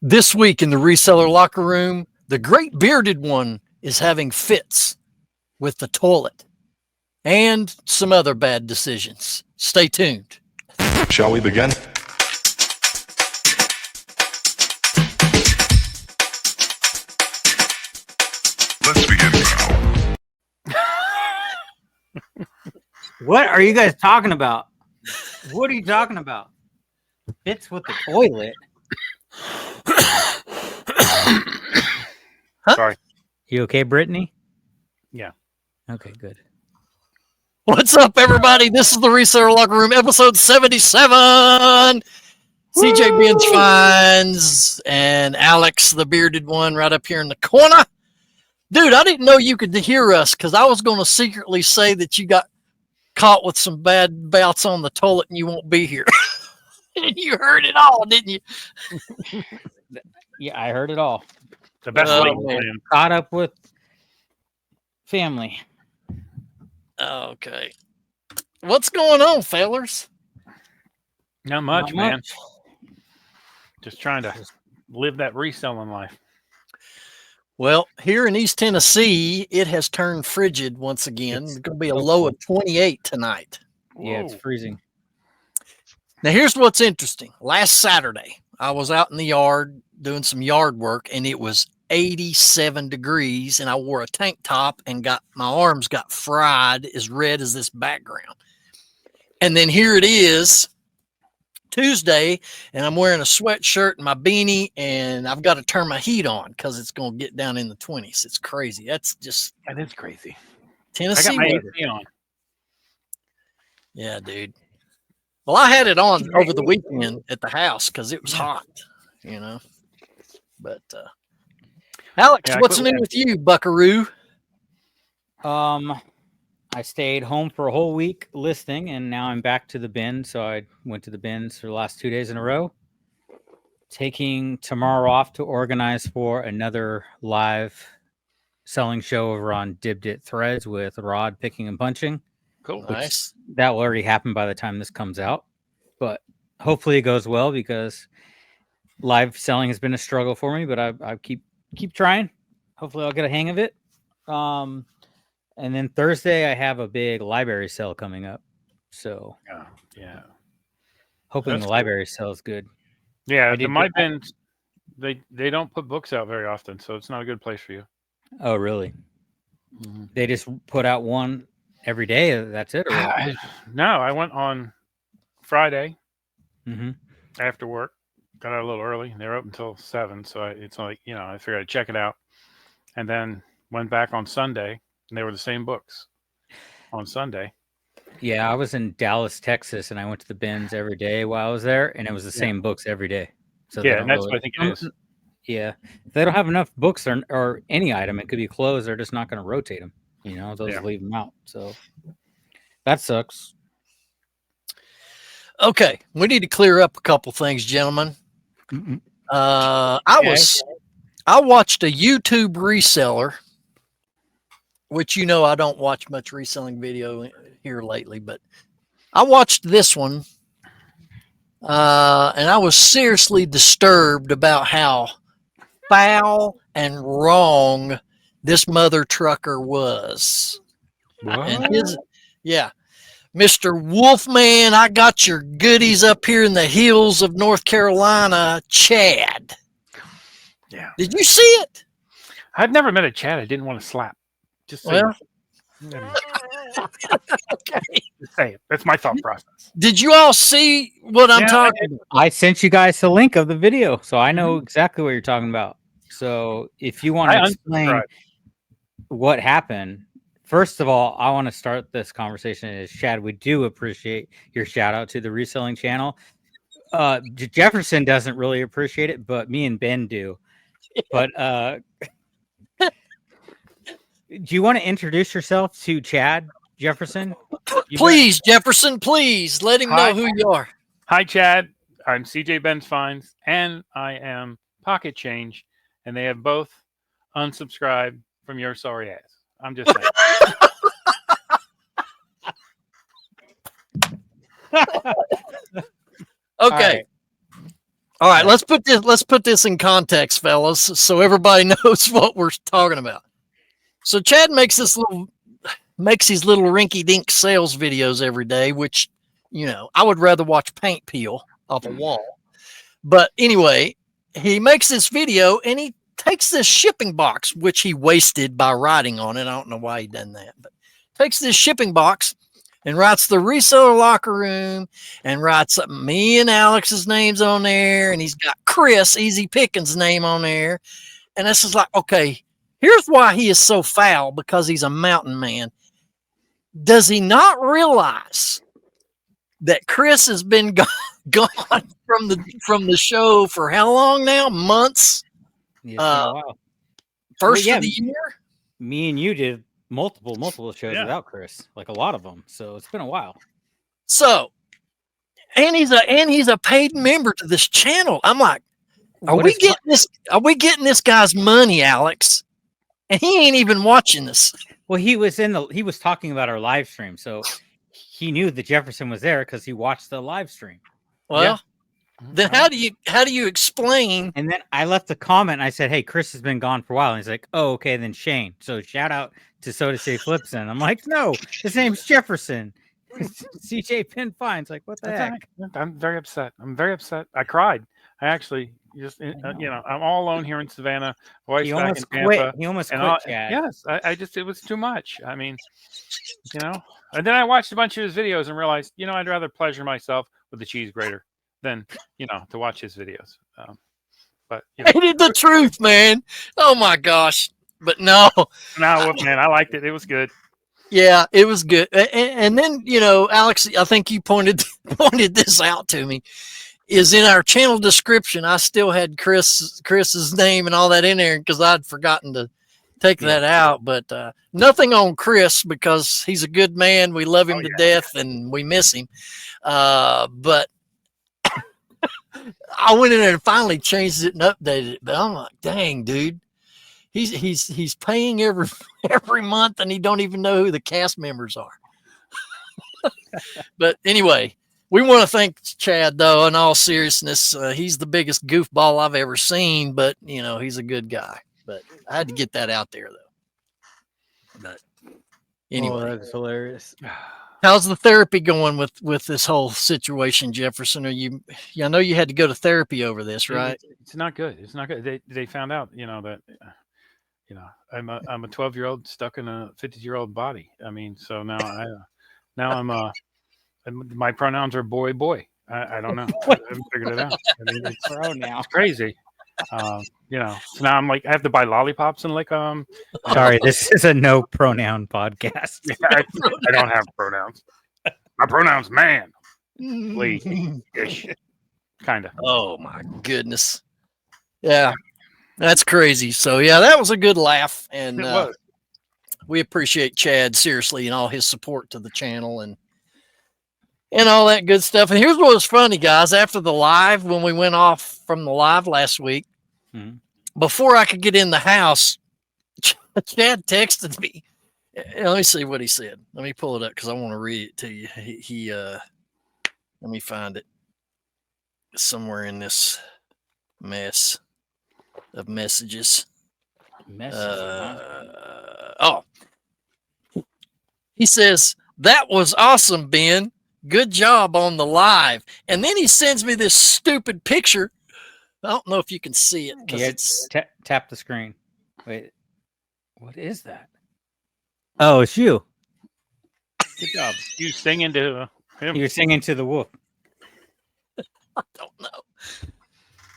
This week in the reseller locker room, the great bearded one is having fits with the toilet and some other bad decisions. Stay tuned. Shall we begin? Let's begin now. What are you guys talking about? What are you talking about? Fits with the toilet. Huh? Sorry. You okay, Brittany? Yeah. Okay, good. What's up, everybody? This is the Reseller Locker Room, episode 77. CJ Bench Finds and Alex, the bearded one, right up here in the corner. Dude, I didn't know you could hear us because I was going to secretly say that you got caught with some bad bouts on the toilet and you won't be here. And you heard it all, didn't you? Yeah, I heard it all. The best Oh, way, man. man. Caught up with family. Okay. What's going on, fellers? Not much, Not man. much. Just trying to live that reselling life. Well, here in East Tennessee, it has turned frigid once again. It's going to be a so low cold. of 28 tonight. Yeah, it's Whoa. freezing. Now, here's what's interesting. Last Saturday, I was out in the yard doing some yard work, and it was 87 degrees, and I wore a tank top and my arms got fried as red as this background. And then here it is, Tuesday, and I'm wearing a sweatshirt and my beanie, and I've got to turn my heat on because it's going to get down in the 20s. It's crazy. That's just That is crazy. I Tennessee got my weather. AC on. Yeah, dude. Well, I had it on over the weekend at the house because it was hot, you know. But Alex, Yeah, I what's quit new with you, Buckaroo? I stayed home for a whole week listing, and now I'm back to the bin. So I went to the bins for the last 2 days in a row. Taking tomorrow off to organize for another live selling show over on Dibbed It Threads with Rod picking and punching. Cool. Nice. That will already happen by the time this comes out, but hopefully it goes well because live selling has been a struggle for me, but I keep trying. Hopefully I'll get a hang of it. And then Thursday I have a big library sale coming up, so Yeah. hoping That's the cool. library sale is good. Yeah. I The did my get- bins, they don't put books out very often, so it's not a good place for you. Oh, really? They just put out one every day. That's it. Or what? No, I went on Friday Mm-hmm. after work. Got out a little early. They were open until 7, so it's like, I figured I'd check it out, and then went back on Sunday, and they were the same books on Sunday. Yeah, I was in Dallas, Texas, and I went to the bins every day while I was there, and it was the same books every day. So they Yeah, don't and that's really- what I think it is. Yeah, if they don't have enough books or any item, it could be closed. They're just not going to rotate them. They'll just leave them out. So that sucks. Okay, we need to clear up a couple things, gentlemen. I watched a YouTube reseller, which I don't watch much reselling video here lately, but I watched this one, and I was seriously disturbed about how foul and wrong this mother trucker was. And Mr. Wolfman, I got your goodies up here in the hills of North Carolina, Chad. Yeah. Did you see it? I've never met a Chad I didn't want to slap. Just say Well, okay. Just say it. That's my thought process. Did you all see what I'm talking about? I sent you guys the link of the video, so I know exactly what you're talking about. So if you want to explain unsubscribed. what happened, first of all, I want to start this conversation as Chad. We do appreciate your shout out to the reselling channel. Jefferson doesn't really appreciate it, but me and Ben do. But do you want to introduce yourself to Chad Jefferson? Please, Jefferson, please let him know who you are. Hi, Chad. I'm CJ Ben's Finds, and I am Pocket Change, and they have both unsubscribed from your sorry ass. I'm just saying. Okay. All right, let's put this in context, fellas, so everybody knows what we're talking about. So Chad makes these little rinky-dink sales videos every day, which, I would rather watch paint peel off a wall. But anyway, he makes this video and he takes this shipping box, which he wasted by writing on it. I don't know why he done that, but takes this shipping box and writes the reseller locker room and writes me and Alex's names on there. And he's got Chris Easy Pickens' name on there. And this is like, okay, here's why he is so foul, because he's a mountain man. Does he not realize that Chris has been gone from the show for how long now? Months? Yeah, wow. First of the year? Me and you did multiple shows without Chris, like a lot of them. So it's been a while. So, and he's a paid member to this channel. I'm like, are we getting this guy's money, Alex? And he ain't even watching this. Well, he was talking about our live stream, so he knew that Jefferson was there because he watched the live stream. Well, then how do you explain? And then I left a comment and I said, "Hey, Chris has been gone for a while." And he's like, "Oh, okay, then Shane." So shout out to Soda Shea Flipson. I'm like, "No, his name's Jefferson." CJ Penn Fines, like, what the heck? I'm very upset. I cried. I actually just, I'm all alone here in Savannah. He almost quit. He almost quit, Chad. Yes, I just, it was too much. I mean, and then I watched a bunch of his videos and realized, I'd rather pleasure myself with the cheese grater than, to watch his videos. But hated the truth, man. Oh my gosh. But no, man, I liked it. It was good. Yeah, it was good. And then, Alex, I think you pointed this out to me, is in our channel description. I still had Chris's name and all that in there because I'd forgotten to take that out. But nothing on Chris, because he's a good man. We love him to death and we miss him. But I went in there and finally changed it and updated it. But I'm like, dang, dude. He's paying every month and he don't even know who the cast members are. But anyway, we want to thank Chad, though, in all seriousness. He's the biggest goofball I've ever seen, but he's a good guy. But I had to get that out there, though. But anyway, that's hilarious. How's the therapy going with this whole situation, Jefferson? I know you had to go to therapy over this, right? It's not good. It's not good. They found out, that I'm a 12-year-old stuck in a 50-year-old body. I mean, so now I'm my pronouns are boy. I don't know. I haven't figured it out. I mean, it's crazy. So now I'm like, I have to buy lollipops and Sorry, this is a no pronoun podcast. I don't have pronouns. My pronoun's man. Ish. Kind of. Oh my goodness. Yeah. That's crazy. So yeah, that was a good laugh, and we appreciate Chad seriously and all his support to the channel and all that good stuff. And here's what was funny, guys. After the live, when we went off from the live last week, before I could get in the house, Chad texted me. Let me see what he said. Let me pull it up because I want to read it to you. He let me find it somewhere in this mess of messages. He says, "That was awesome, Ben. Good job on the live." And then he sends me this stupid picture. I don't know if you can see it. Tap the screen. Wait, what is that? Oh, it's you. Good job. You singing to him. You're singing to the wolf. I don't know.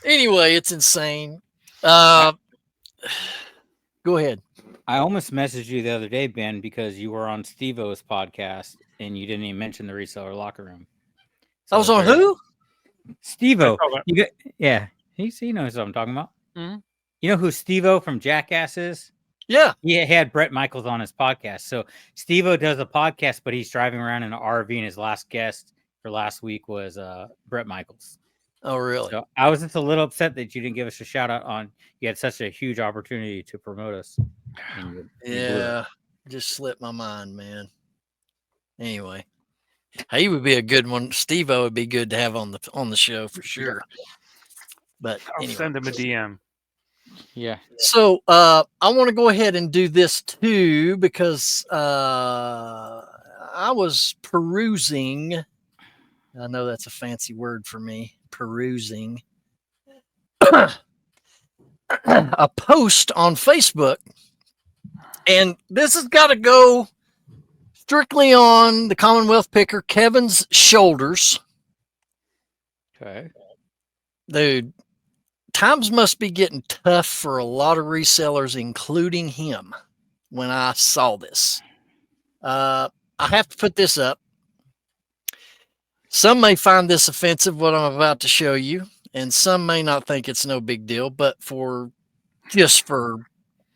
Anyway, it's insane. Go ahead. I almost messaged you the other day, Ben, because you were on Steve-O's podcast and you didn't even mention the reseller locker room. So I was on who? Steve-O. He knows what I'm talking about. Mm-hmm. You know who Steve-O from Jackass is? Yeah. He had Brett Michaels on his podcast. So Steve-O does a podcast, but he's driving around in an RV, and his last guest for last week was Brett Michaels. Oh, really? So I was just a little upset that you didn't give us a shout out on. You had such a huge opportunity to promote us. Just slipped my mind, man. Anyway, he would be a good one. Steve-O would be good to have on the show for sure. But I'll anyway. send him a DM. Yeah. So I want to go ahead and do this too because I was perusing. I know that's a fancy word for me, perusing a post on Facebook. And this has got to go strictly on the Commonwealth picker, Kevin's shoulders. Okay. Dude, times must be getting tough for a lot of resellers, including him, when I saw this. I have to put this up. Some may find this offensive, what I'm about to show you, and some may not think it's no big deal, but just for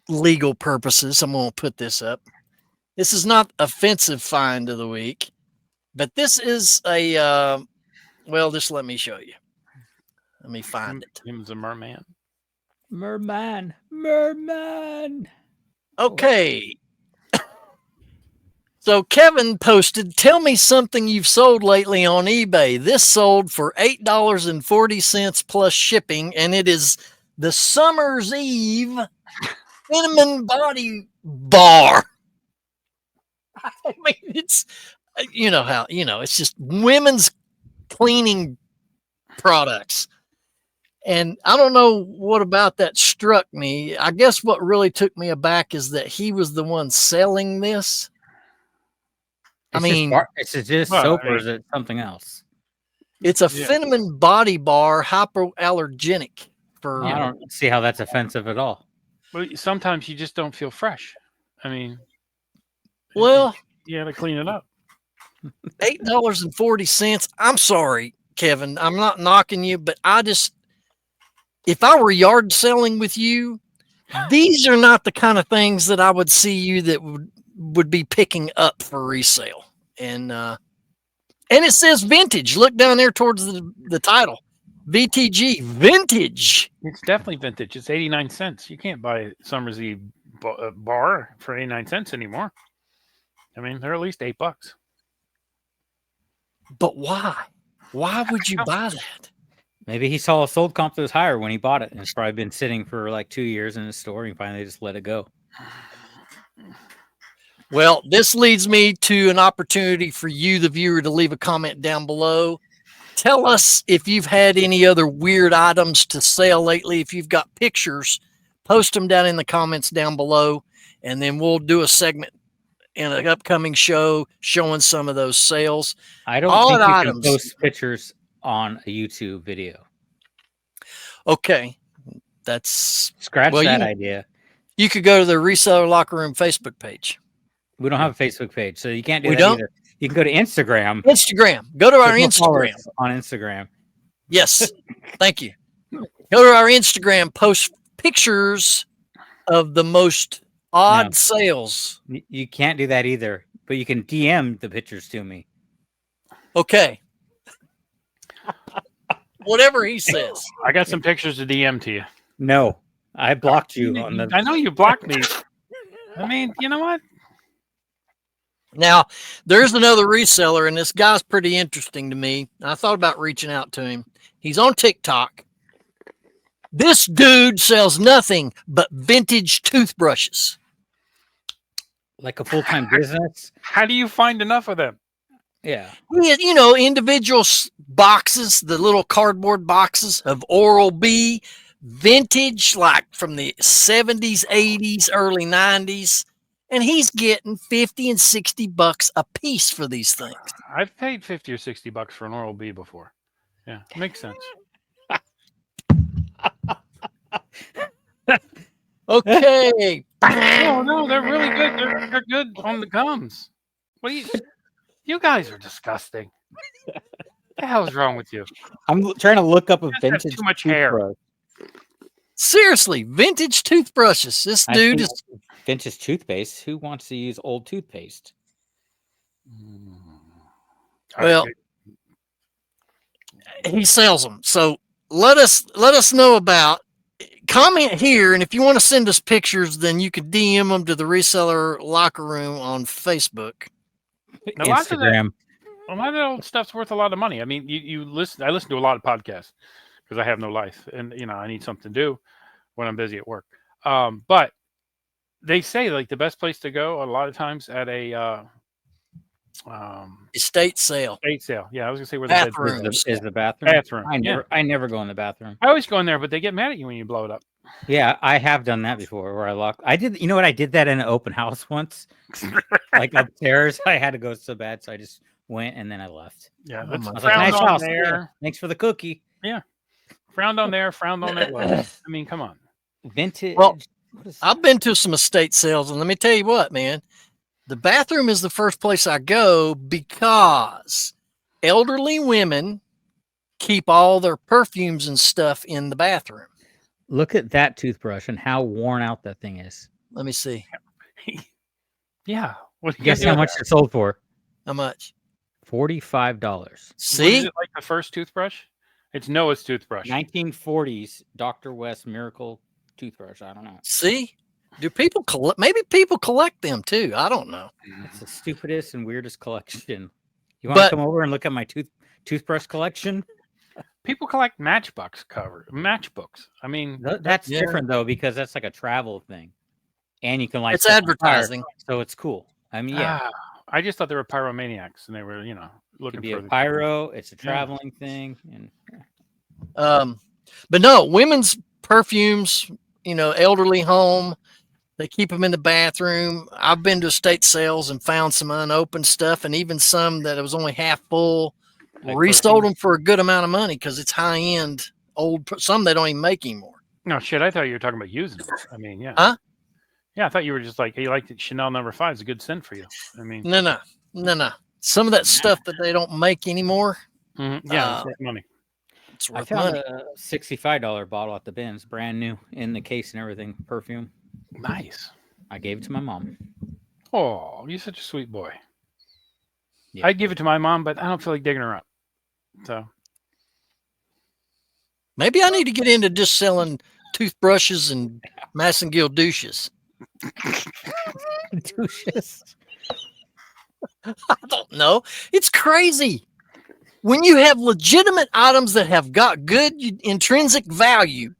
legal purposes, I'm going to put this up. This is not offensive find of the week, but this is a, well, just let me show you. Let me find it. Him's a merman. Merman. Okay. So Kevin posted, tell me something you've sold lately on eBay. This sold for $8.40 plus shipping, and it is the Summer's Eve cinnamon body bar. I mean, it's, you know how, it's just women's cleaning products. And I don't know what about that struck me. I guess what really took me aback is that he was the one selling this. It's just well, soap, I mean- or is it something else? It's a Yeah. cinnamon body bar, hypoallergenic for. I don't see how that's offensive at all. Well, sometimes you just don't feel fresh. I mean, Well, you got to clean it up. $8.40. I'm sorry, Kevin. I'm not knocking you, but if I were yard selling with you, these are not the kind of things that I would see you that would be picking up for resale. And it says vintage. Look down there towards the title. VTG, vintage. It's definitely vintage. It's 89 cents. You can't buy a Summer's Eve bar for 89 cents anymore. I mean, they're at least $8. But why? Why would you buy that? Maybe he saw a sold comp that was higher when he bought it, and it's probably been sitting for like 2 years in his store, and he finally just let it go. Well, this leads me to an opportunity for you, the viewer, to leave a comment down below. Tell us if you've had any other weird items to sell lately. If you've got pictures, post them down in the comments down below, and then we'll do a segment in an upcoming show showing some of those sales. I don't Odd think you items. can post pictures on a YouTube video. Okay, that's Scratch well, that idea. You could go to the Reseller Locker Room Facebook page. We don't have a Facebook page, so you can't do We that don't? either. You can go to Instagram. Instagram. Go to our People follow Instagram. us on Instagram. Yes. Thank you. Go to our Instagram, post pictures of the most odd No. sales. You can't do that either, but you can DM the pictures to me. Okay. Whatever he says. I got some pictures to DM to you. No, I blocked you on the. I know you blocked me. I mean, you know what? Now, there's another reseller, and this guy's pretty interesting to me. I thought about reaching out to him. He's on TikTok. This dude sells nothing but vintage toothbrushes. Like a full-time business. How do you find enough of them? Yeah. You know, individual boxes, the little cardboard boxes of Oral-B, vintage, like from the 70s, 80s, early 90s. And he's getting 50 and 60 bucks a piece for these things. I've paid 50 or 60 bucks for an Oral-B before. Yeah, makes sense. Okay. No, they're really good. They're good on the gums. What do you guys are disgusting. What the hell's wrong with you? I'm trying to look up a You guys have vintage too much hair. toothbrush. Seriously, vintage toothbrushes. This I dude think is vintage toothpaste. Who wants to use old toothpaste? Well, he sells them. So let us know about. Comment here, and if you want to send us pictures, then you can DM them to the Reseller Locker Room on Facebook. Now, a lot of that- Instagram. a lot of that old stuff's worth a lot of money. I mean, you listen. I listen to a lot of podcasts. because I have no life, and I need something to do when I'm busy at work. But they say like the best place to go a lot of times at a Estate sale. estate sale. Yeah, I was gonna say where the beds Bathrooms. Is the bathroom? Bathroom. I never go in the bathroom. I always go in there, but they get mad at you when you blow it up. Yeah, I have done that before where I locked. I did. You know what? I did that in an open house once. Like upstairs, I had to go so bad, so I just went and then I left. Yeah, Oh that's my I was like, frowned nice on house. there. Yeah, thanks for the cookie. Frowned on there, frowned on that level. I mean, come on. Vintage. Well, what is I've been to some estate sales, and let me tell you what, man. The bathroom is the first place I go because elderly women keep all their perfumes and stuff in the bathroom. Look at that toothbrush and how worn out that thing is. Let me see. Yeah. What do you Guess do how with much that? it sold for? How much? $45. What is See? it, like the first toothbrush? It's Noah's toothbrush. 1940s Dr. West Miracle toothbrush. I don't know. See? Do people collect? Maybe people collect them too. I don't know. It's the stupidest and weirdest collection. You want to But- come over and look at my toothbrush collection? People collect matchbooks. I mean, That's Yeah. different though because that's like a travel thing, and you can light It's stuff on fire, advertising. so it's cool. I mean, yeah, I just thought they were pyromaniacs, and they were, it looking could be for a the pyro. It's a Yeah. traveling thing, and But no, women's perfumes, elderly home, they keep them in the bathroom. I've been to estate sales and found some unopened stuff, and even some that it was only half full. Like Resold perfume? them for a good amount of money because it's high end some they don't even make anymore. No shit. I thought you were talking about using them. I mean, yeah. Huh? Yeah, I thought you were just like, hey, you like the Chanel No. 5 is a good scent for you. I mean, No. Some of that stuff that they don't make anymore, yeah, it's worth money. it's I worth found money. a $65 bottle at the bins, brand new in the case and everything, perfume. Nice. I gave it to my mom. Oh, you're such a sweet boy. Yeah. I'd give it to my mom, but I don't feel like digging her up. So Maybe I need to get into just selling toothbrushes and Massengill douches. Douches. I don't know. It's crazy. When you have legitimate items that have got good intrinsic value,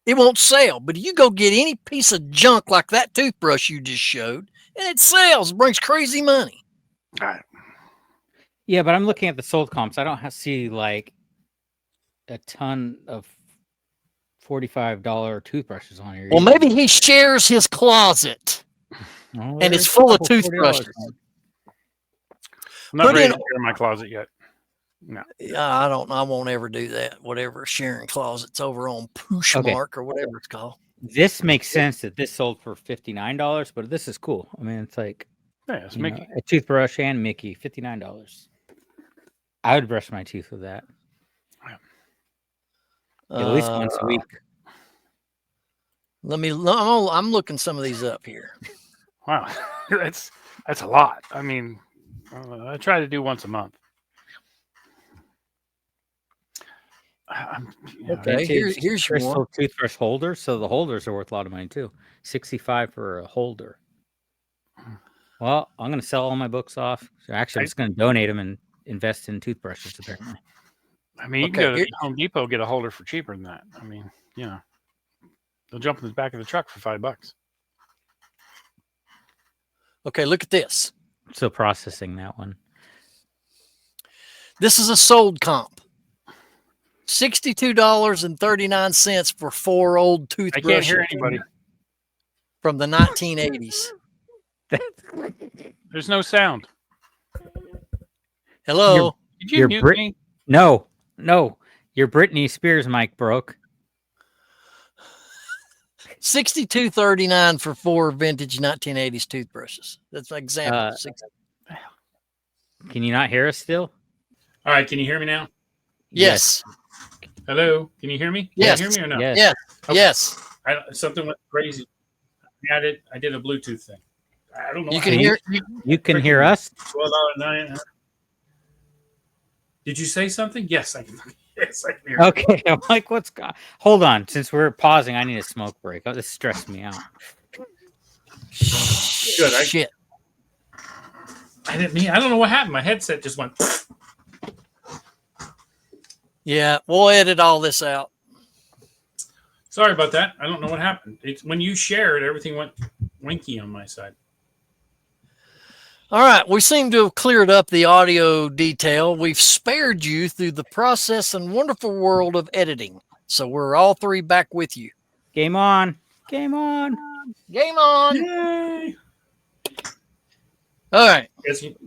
it won't sell. But you go get any piece of junk like that toothbrush you just showed, and it sells, brings crazy money. Yeah, but I'm looking at the sold comps. I don't see like a ton of $45 toothbrushes on here. Well, either. maybe he shares his closet Oh, and there's it's a full of couple $40 toothbrushes. ones. I'm not Put ready in- to clear my closet yet. I don't know. I won't ever do that. Whatever sharing closets over on Pushmark or whatever it's called. This makes sense that this sold for $59, but this is cool. I mean, it's like Yeah, it's you know, Mickey. a toothbrush and Mickey, $59. I would brush my teeth with that at least once a week. I'm looking some of these up here. Wow, that's a lot. I mean, I try to do once a month. Okay, here's your crystal one. toothbrush holder. So the holders are worth a lot of money too. $65 for a holder. Well, I'm going to sell all my books off. So actually, I'm just going to donate them and invest in toothbrushes. Apparently, I mean, you Okay, can go here- to Home Depot get a holder for cheaper than that. I mean, they'll jump in the back of the truck for $5. Okay, look at this. still processing that one. This is a sold comp. $62.39 for 4 old I toothbrushes can't hear anybody. from the 1980s. There's no sound. Hello. Did you You're mute Brit- me? No, your Britney Spears mic broke. $62.39 for 4 vintage 1980s toothbrushes. That's an example. Can you not hear us still? All right, can you hear me now? Yes. Hello, can you hear me? Yes. Can you hear me or no? Yes. Yes. Okay. Yes. Something went crazy. I did a Bluetooth thing. I don't know. You why. can hear. You can hear us? $12.09. Did you say something? Yes, I can. Yes, I can hear. Okay, I'm like, hold on. Since we're pausing, I need a smoke break. Oh, this stressed me out. Good. Shit. I didn't mean. I don't know what happened. My headset just went. Yeah, we'll edit all this out. Sorry about that. I don't know what happened. It's when you shared, everything went winky on my side. All right, we seem to have cleared up the audio detail. We've spared you through the process and wonderful world of editing. So we're all three back with you. Game on. Game on. Game on. Yay! All right.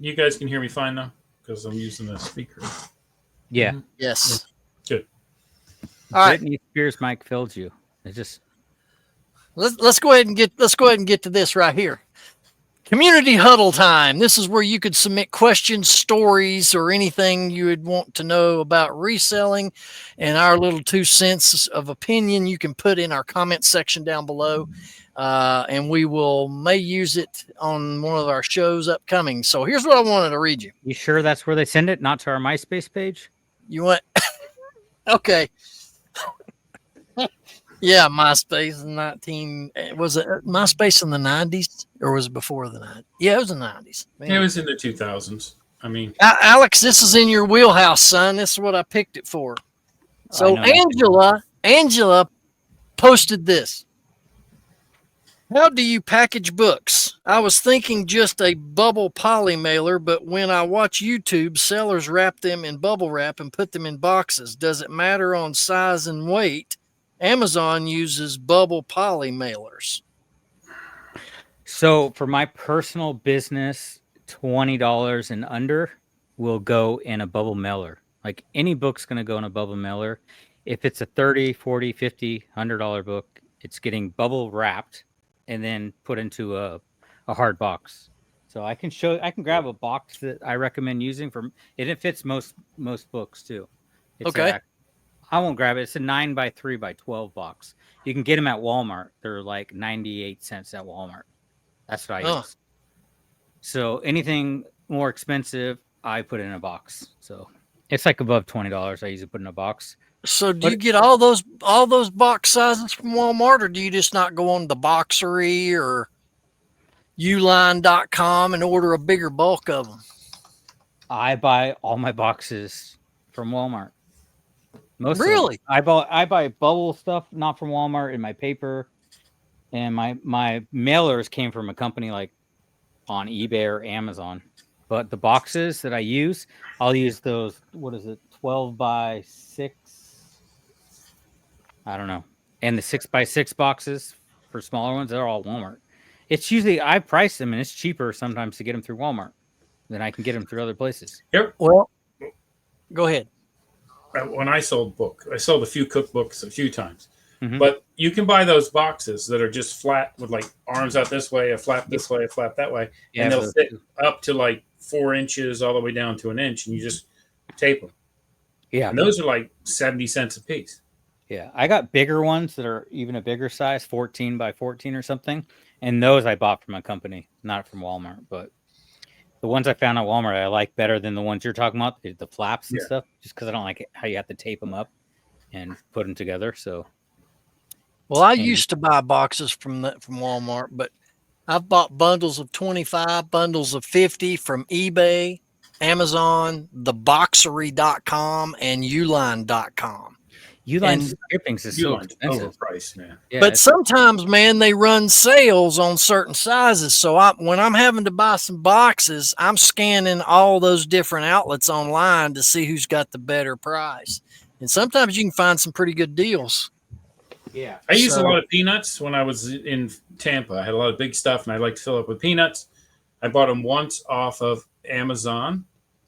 You guys can hear me fine now because I'm using the speaker. Yeah. Mhm. Yes. Good. All right. Britney Spears mic filled you. It just Let's go ahead and get to this right here. Community huddle time. This is where you could submit questions, stories, or anything you would want to know about reselling, and our little 2 cents of opinion you can put in our comment section down below, and we may use it on one of our shows upcoming. So here's what I wanted to read you. You sure that's where they send it, not to our MySpace page? You want? Okay. Yeah, MySpace in 19 was it MySpace in the 90s or was it before the 90s? Yeah, it was in the 90s. Man. It was in the 2000s. I mean, Alex, this is in your wheelhouse, son. This is what I picked it for. So I know Angela posted this. How do you package books? I was thinking just a bubble poly mailer, but when I watch YouTube, sellers wrap them in bubble wrap and put them in boxes. Does it matter on size and weight? Amazon uses bubble poly mailers. So for my personal business, $20 and under will go in a bubble mailer. Like any book's going to go in a bubble mailer. If it's a 30, 40, 50, $100 book, it's getting bubble wrapped and then put into a hard box. So I can grab a box that I recommend using for, and it fits most books too. It's Okay. I won't grab it. It's a 9x3x12 box. You can get them at Walmart. They're like 98 cents at Walmart. That's what I use. So anything more expensive, I put in a box. So it's like above $20. I usually put in a box. So do you get all those box sizes from Walmart, or do you just not go on the Boxery or uline.com and order a bigger bulk of them? I buy all my boxes from Walmart. Really? I buy bubble stuff not from Walmart, and my paper and my mailers came from a company like on eBay or Amazon. But the boxes that I use, I'll use those, 12x6? I don't know. And the 6x6 boxes for smaller ones, they're all Walmart. It's usually, I price them and it's cheaper sometimes to get them through Walmart than I can get them through other places. here, Well, go ahead. when I sold I sold a few cookbooks a few times. Mhm. But you can buy those boxes that are just flat with like arms out this way, a flap this way, a flap that way. Yeah, and they'll fit up to like 4 inches all the way down to an inch, and you just tape them. Yeah. And those are like 70 cents a piece. Yeah, I got bigger ones that are even a bigger size, 14x14 or something. And those I bought from a company, not from Walmart. But the ones I found at Walmart, I like better than the ones you're talking about, the flaps and stuff, just because I don't like how you have to tape them up and put them together. So, Well, I used to buy boxes from Walmart, but I've bought bundles of 25, bundles of 50 from eBay, Amazon, theboxery.com, and uline.com. Uline shipping is so Uline's expensive. overpriced, man. Yeah, But sometimes, man, they run sales on certain sizes. So when I'm having to buy some boxes, I'm scanning all those different outlets online to see who's got the better price. And sometimes you can find some pretty good deals. yeah. I used a lot of peanuts when I was in Tampa. I had a lot of big stuff, and I like to fill up with peanuts. I bought them once off of Amazon,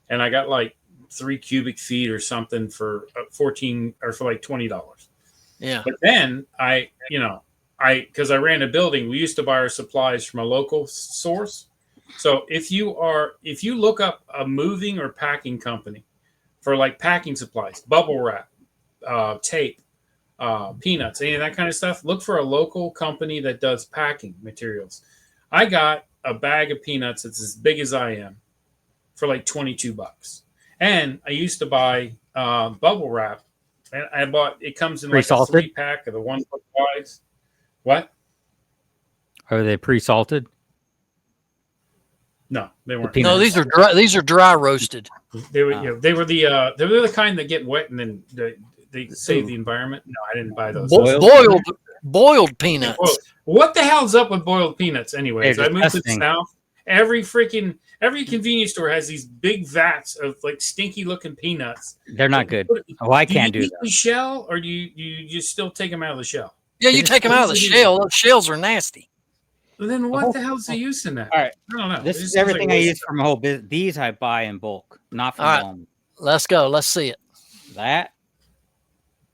and I got like 3 cubic feet or something for $14 or for like $20. Yeah. But then because I ran a building, we used to buy our supplies from a local source. So if you look up a moving or packing company for like packing supplies, bubble wrap, tape, peanuts, any of that kind of stuff, look for a local company that does packing materials. I got a bag of peanuts that's as big as I am for like $22. And I used to buy bubble wrap. And it comes in like a 3-pack of the 1 foot wides. What? Are they pre-salted? No, they weren't. peanuts. No, these are dry roasted. They were, Oh. yeah, they were the kind that get wet and then they save the environment. No, I didn't buy those. Boiled peanuts. Well, what the hell's up with boiled peanuts? Anyways, They're I moved to the disgusting. south. Every convenience store has these big vats of like stinky looking peanuts. They're not good. Oh, I can't you do eat that. the shell, or do you just still take them out of the shell? Yeah, you take them out of the shell. Those shells are nasty. Then what the hell's the use in that? All right. I don't know. This It is just seems everything like I a waste use for my whole business. These I buy in bulk, not from All right. Walmart. Let's go. Let's see it. That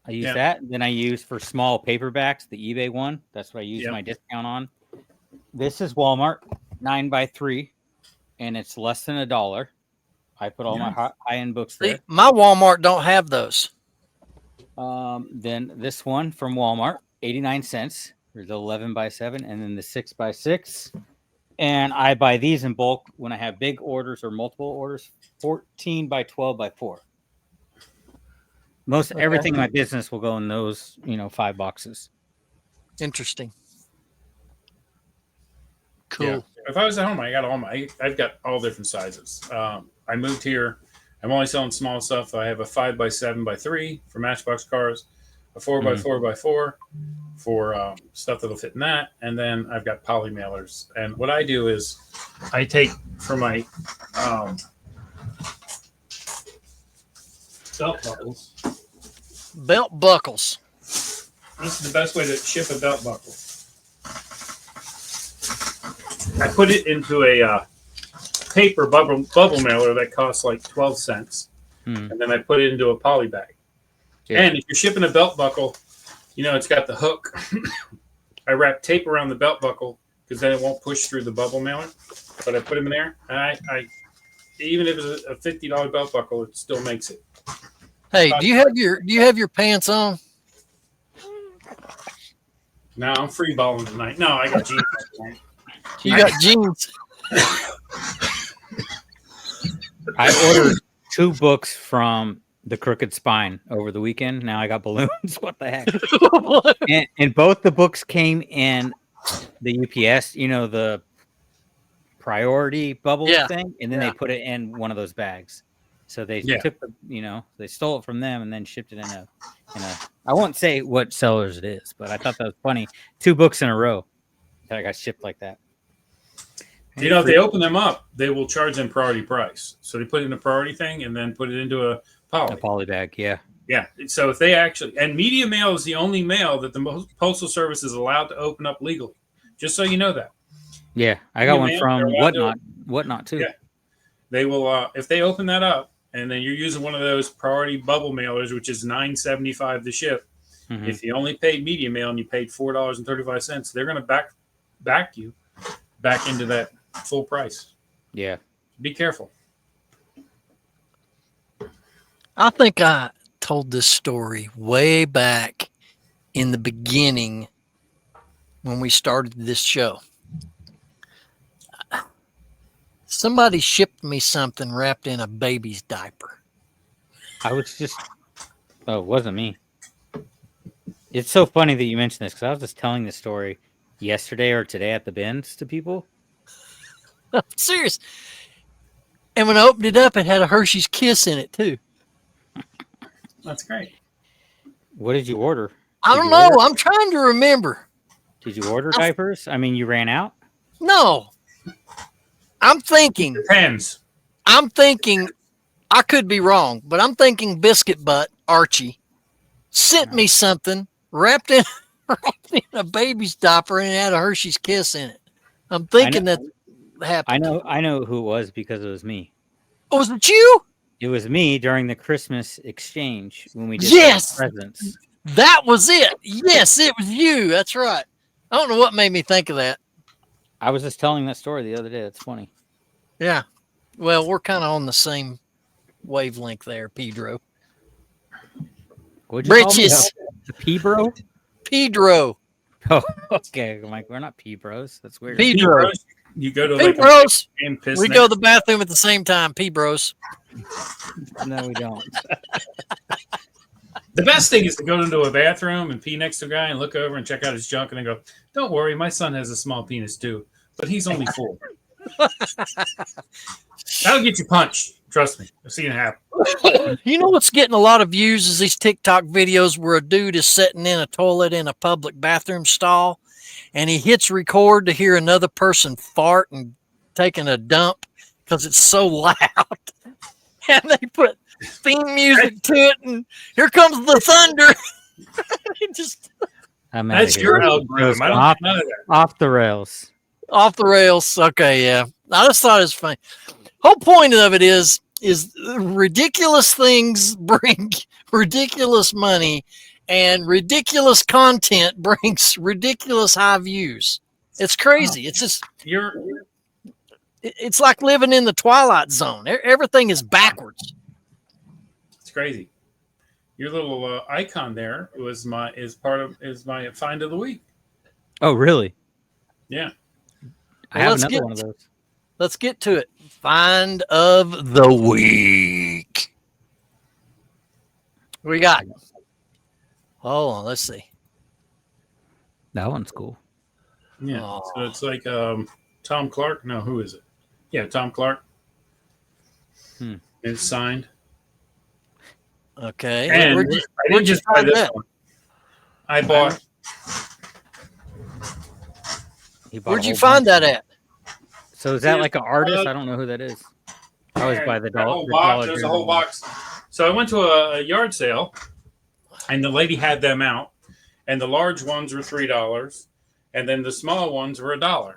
I use Yeah. that. Then I use for small paperbacks the eBay one. That's what I use Yeah. my discount on. This is Walmart 9x3, and it's less than $1. I put all my high-end books See, there. my Walmart don't have those. Then this one from Walmart, 89 cents. There's 11x7, and then the 6x6. And I buy these in bulk when I have big orders or multiple orders, 14 by 12 by 4. Most everything in my business will go in those, 5 boxes. Interesting. Cool. Yeah. If I was at home, I've got all different sizes. I moved here. I'm only selling small stuff. I have a 5x7x3 for Matchbox cars, a 4x4x4 for stuff that'll fit in that, and then I've got poly mailers. And what I do is I take for my belt buckles. Belt buckles. This is the best way to ship a belt buckle. I put it into a paper bubble mailer that costs like 12 cents. And then I put it into a poly bag. Yeah. And if you're shipping a belt buckle, it's got the hook. I wrap tape around the belt buckle because then it won't push through the bubble mailer. But I put them in there, and I even if it's a $50 belt buckle, it still makes it. Hey, do you have your pants on? No, I'm free balling tonight. No, I got jeans tonight. You got jeans. I ordered 2 books from the Crooked Spine over the weekend. Now I got balloons. What the heck? and both the books came in the UPS, the priority bubble thing, and then they put it in one of those bags. So they took they stole it from them and then shipped it in a I won't say what sellers it is, but I thought that was funny. 2 books in a row that I got shipped like that. If they open them up, they will charge them priority price. So they put it in a priority thing and then put it into a poly bag. Yeah. Yeah. So if they and media mail is the only mail that the Postal Service is allowed to open up legally. Just so you know that. Yeah. I got one from Whatnot too. Yeah. They will, if they open that up and then you're using one of those priority bubble mailers, which is $9.75 to ship. Mm-hmm. If you only paid media mail and you paid $4.35, they're going to back you back into that full price. Yeah. Be careful. I think I told this story way back in the beginning when we started this show. Somebody shipped me something wrapped in a baby's diaper. It wasn't me. It's so funny that you mentioned this because I was just telling this story yesterday or today at the bins to people. I'm serious. And when I opened it up, it had a Hershey's Kiss in it too. That's great. What did you order? I don't know. I'm trying to remember. Did you order diapers? I mean, you ran out? No. I'm thinking. Depends. I'm thinking, I could be wrong, but I'm thinking Biscuit Butt, Archie, sent me something wrapped in a baby's diaper and it had a Hershey's Kiss in it. I'm thinking that happened. I know who it was because it was me. Oh, was it you? It was me during the Christmas exchange when we did presents. That was it. Yes, it was you. That's right. I don't know what made me think of that. I was just telling that story the other day. That's funny. Yeah. Well, we're kind of on the same wavelength there, Pedro. Britches. The P-bro? Pedro. Oh, okay. I'm like, we're not P-bros. That's weird. Pedro. You go to P-bros. We go to the bathroom at the same time. P-bros. No, we don't. The best thing is to go into a bathroom and pee next to a guy and look over and check out his junk and then go, don't worry, my son has a small penis too, but he's only 4. That'll get you punched. Trust me. I've seen it happen. You know what's getting a lot of views is these TikTok videos where a dude is sitting in a toilet in a public bathroom stall and he hits record to hear another person fart and taking a dump because it's so loud. And they put theme music to it and here comes the thunder. It just That's your algorithm. I don't off, know that. off the rails. off the rails. Okay, yeah. I just thought it was funny. Whole point of it is ridiculous things bring ridiculous money, and ridiculous content brings ridiculous high views. It's crazy. It's just it's like living in the Twilight Zone. Everything is backwards. It's crazy. Your little icon there is my find of the week. Oh, really? Yeah. I have let's another one of those. Let's get to it. Find of the week. What we got? Hold on, let's see. That one's cool. Yeah. Oh. So it's like Tom Clark. No, who is it? Yeah, Tom Clark. It's signed. Okay. And Where'd I you didn't just buy find this that? one. I bought. Where'd you find that at? So is that like an artist? I don't know who that is. I always buy the whole dollar. box. There's a whole box. So I went to a yard sale, and the lady had them out, and the large ones were $3, and then the small ones were $1.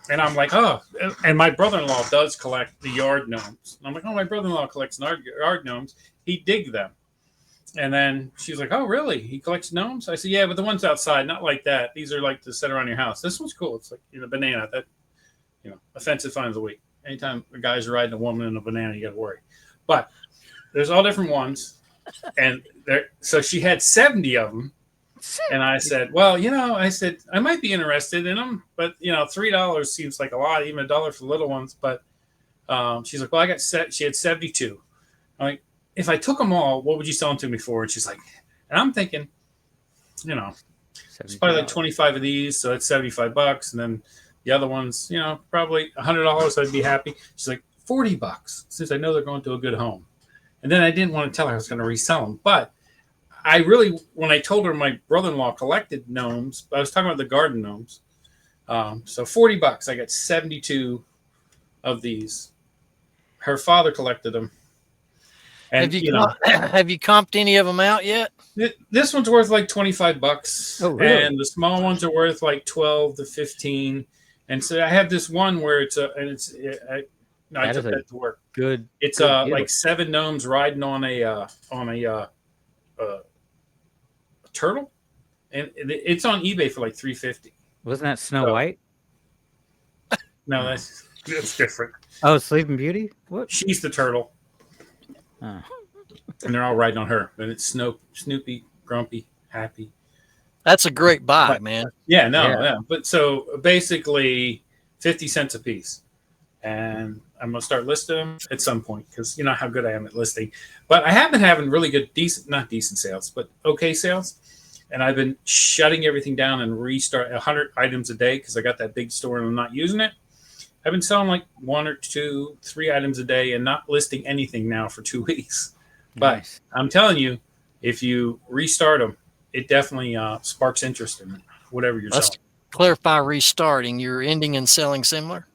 And I'm like, oh, and my brother-in-law does collect the yard gnomes. And I'm like, oh, my brother-in-law collects yard gnomes. He dig them. And then she's like, oh, really? He collects gnomes? I said, yeah, but the ones outside, not like that. These are like to set around your house. This one's cool. It's like banana. That, offensive find of the week. Anytime a guy's riding a woman in a banana, you got to worry. But there's all different ones. And so she had 70 of them. And I said, well, I might be interested in them, but $3 seems like a lot, even $1 for the little ones. But she's like, well, she had 72. I'm like, if I took them all, what would you sell them to me for? And she's like, and I'm thinking, it's probably like 25 of these, so it's $75. And then the other ones, probably $100. I'd be happy. She's like, $40, since I know they're going to a good home. And then I didn't want to tell her I was going to resell them, but I really, when I told her my brother-in-law collected gnomes, I was talking about the garden gnomes. So $40, I got 72 of these. Her father collected them. And have you comped any of them out yet? This one's worth like $25. Oh, really? And the small ones are worth like 12 to 15. And so I have this one where I took that to work. Good. It's good deal. like 7 gnomes riding on a turtle, and it's on eBay for like $350. Wasn't that Snow White? No, that's different. Oh, Sleeping Beauty. What? She's the turtle, Oh. and they're all riding on her. And it's Snoopy, grumpy, happy. That's a great buy, man. Yeah, yeah. But so basically, 50 cents a piece, and I'm gonna start listing them at some point because you know how good I am at listing. But I have been having really good, not decent sales, but okay sales. And I've been shutting everything down and restart 100 items a day because I got that big store and I'm not using it. I've been selling like 1 or 2, 3 items a day and not listing anything now for 2 weeks. Nice. But I'm telling you, if you restart them, it definitely sparks interest in whatever you're selling. Clarify restarting. You're ending and selling similar?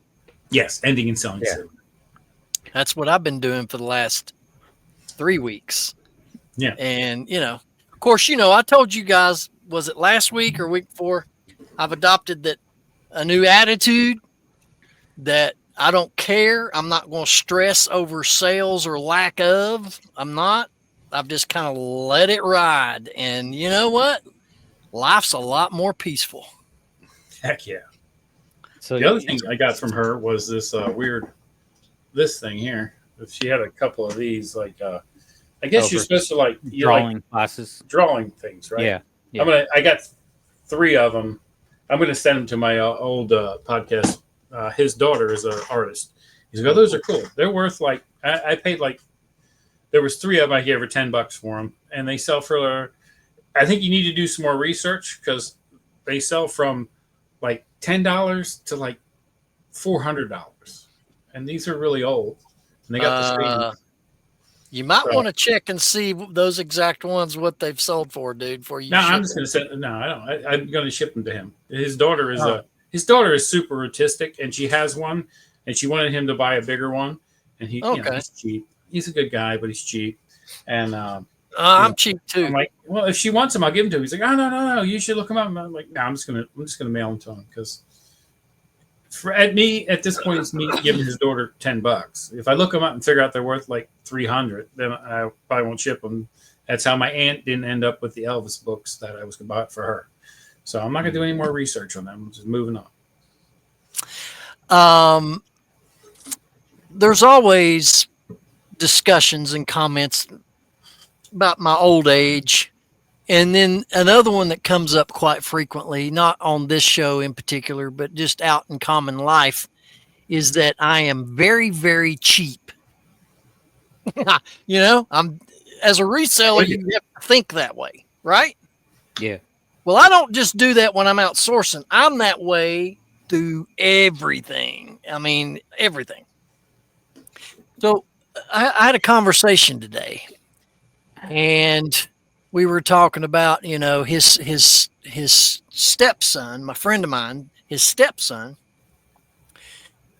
Yes, ending and selling similar. That's what I've been doing for the last 3 weeks. Yeah. And, of course, I told you guys, was it last week or week before? I've adopted a new attitude that I don't care. I'm not going to stress over sales or lack of. I'm not. I've just kind of let it ride. And you know what? Life's a lot more peaceful. Heck yeah. So the other thing I got from her was this this thing here. She had a couple of these, like I guess you're supposed to drawing classes, drawing things, right? Yeah. I got 3 of them. I'm gonna send them to my old podcast. His daughter is an artist. He's like, oh, those are cool. They're worth I paid there was 3 of them. I gave her $10 for them, and they sell for. I think you need to do some more research because they sell from $10 to $400, and these are really old. And they got the same. You might So- want to check and see those exact ones what they've sold for, dude. For you, No, I'm ship just them. going to say no. I don't. I'm going to ship them to him. His daughter is Oh. his daughter is super autistic, and she has one, and she wanted him to buy a bigger one, and he, Okay. he's cheap. He's a good guy, but he's cheap. And I'm cheap too. I'm like, well, if she wants him, I'll give him to him. He's like, oh no, you should look him up. And I'm like, no, I'm just gonna mail him to him because at this point, it's me giving his daughter $10. If I look them up and figure out they're worth like $300, then I probably won't ship them. That's how my aunt didn't end up with the Elvis books that I was going to buy for her. So I'm not going to do any more research on them. I'm just moving on. There's always discussions and comments about my old age. And then another one that comes up quite frequently, not on this show in particular, but just out in common life, is that I am very, very cheap. I'm as a reseller, you have to think that way, right? Yeah. Well, I don't just do that when I'm outsourcing. I'm that way through everything. I mean, everything. So I had a conversation today, and we were talking about, his stepson, my friend of mine, his stepson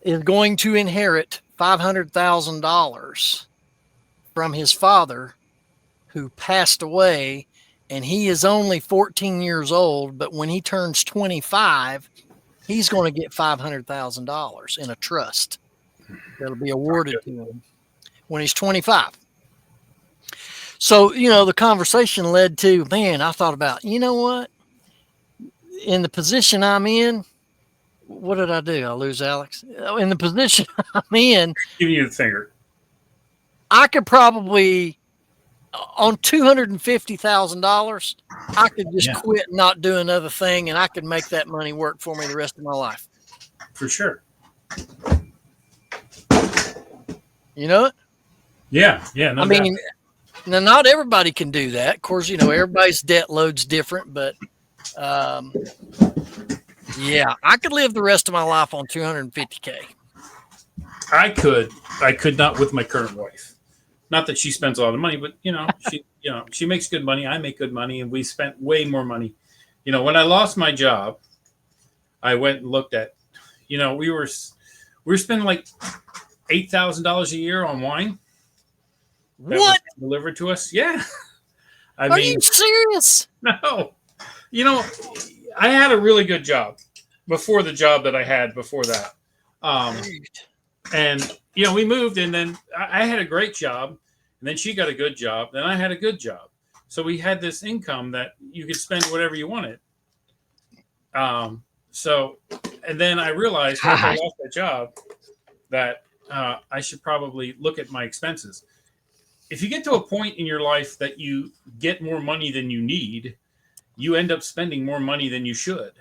is going to inherit $500,000 from his father who passed away, and he is only 14 years old, but when he turns 25, he's going to get $500,000 in a trust that'll be awarded to him when he's 25. So, the conversation led to, man, I thought about, you know what? In the position I'm in, what did I do? I lose Alex. In the position I'm in, Giving you the finger. I could probably, on $250,000, I could just quit and not do another thing, and I could make that money work for me the rest of my life. For sure. You know it? Yeah. No I mean, now not everybody can do that. Of course, everybody's debt load's different, but yeah, I could live the rest of my life on $250K. I could not with my current wife. Not that she spends a lot of money, but she makes good money. I make good money, and we spent way more money. When I lost my job, I went and looked at, we were spending like $8,000 a year on wine. That What? was delivered to us? Yeah. Are you serious? No. I had a really good job before the job that I had before that. And, we moved, and then I had a great job, and then she got a good job, then I had a good job. So we had this income that you could spend whatever you wanted. And then I realized after I lost that job that I should probably look at my expenses. If you get to a point in your life that you get more money than you need, you end up spending more money than you should.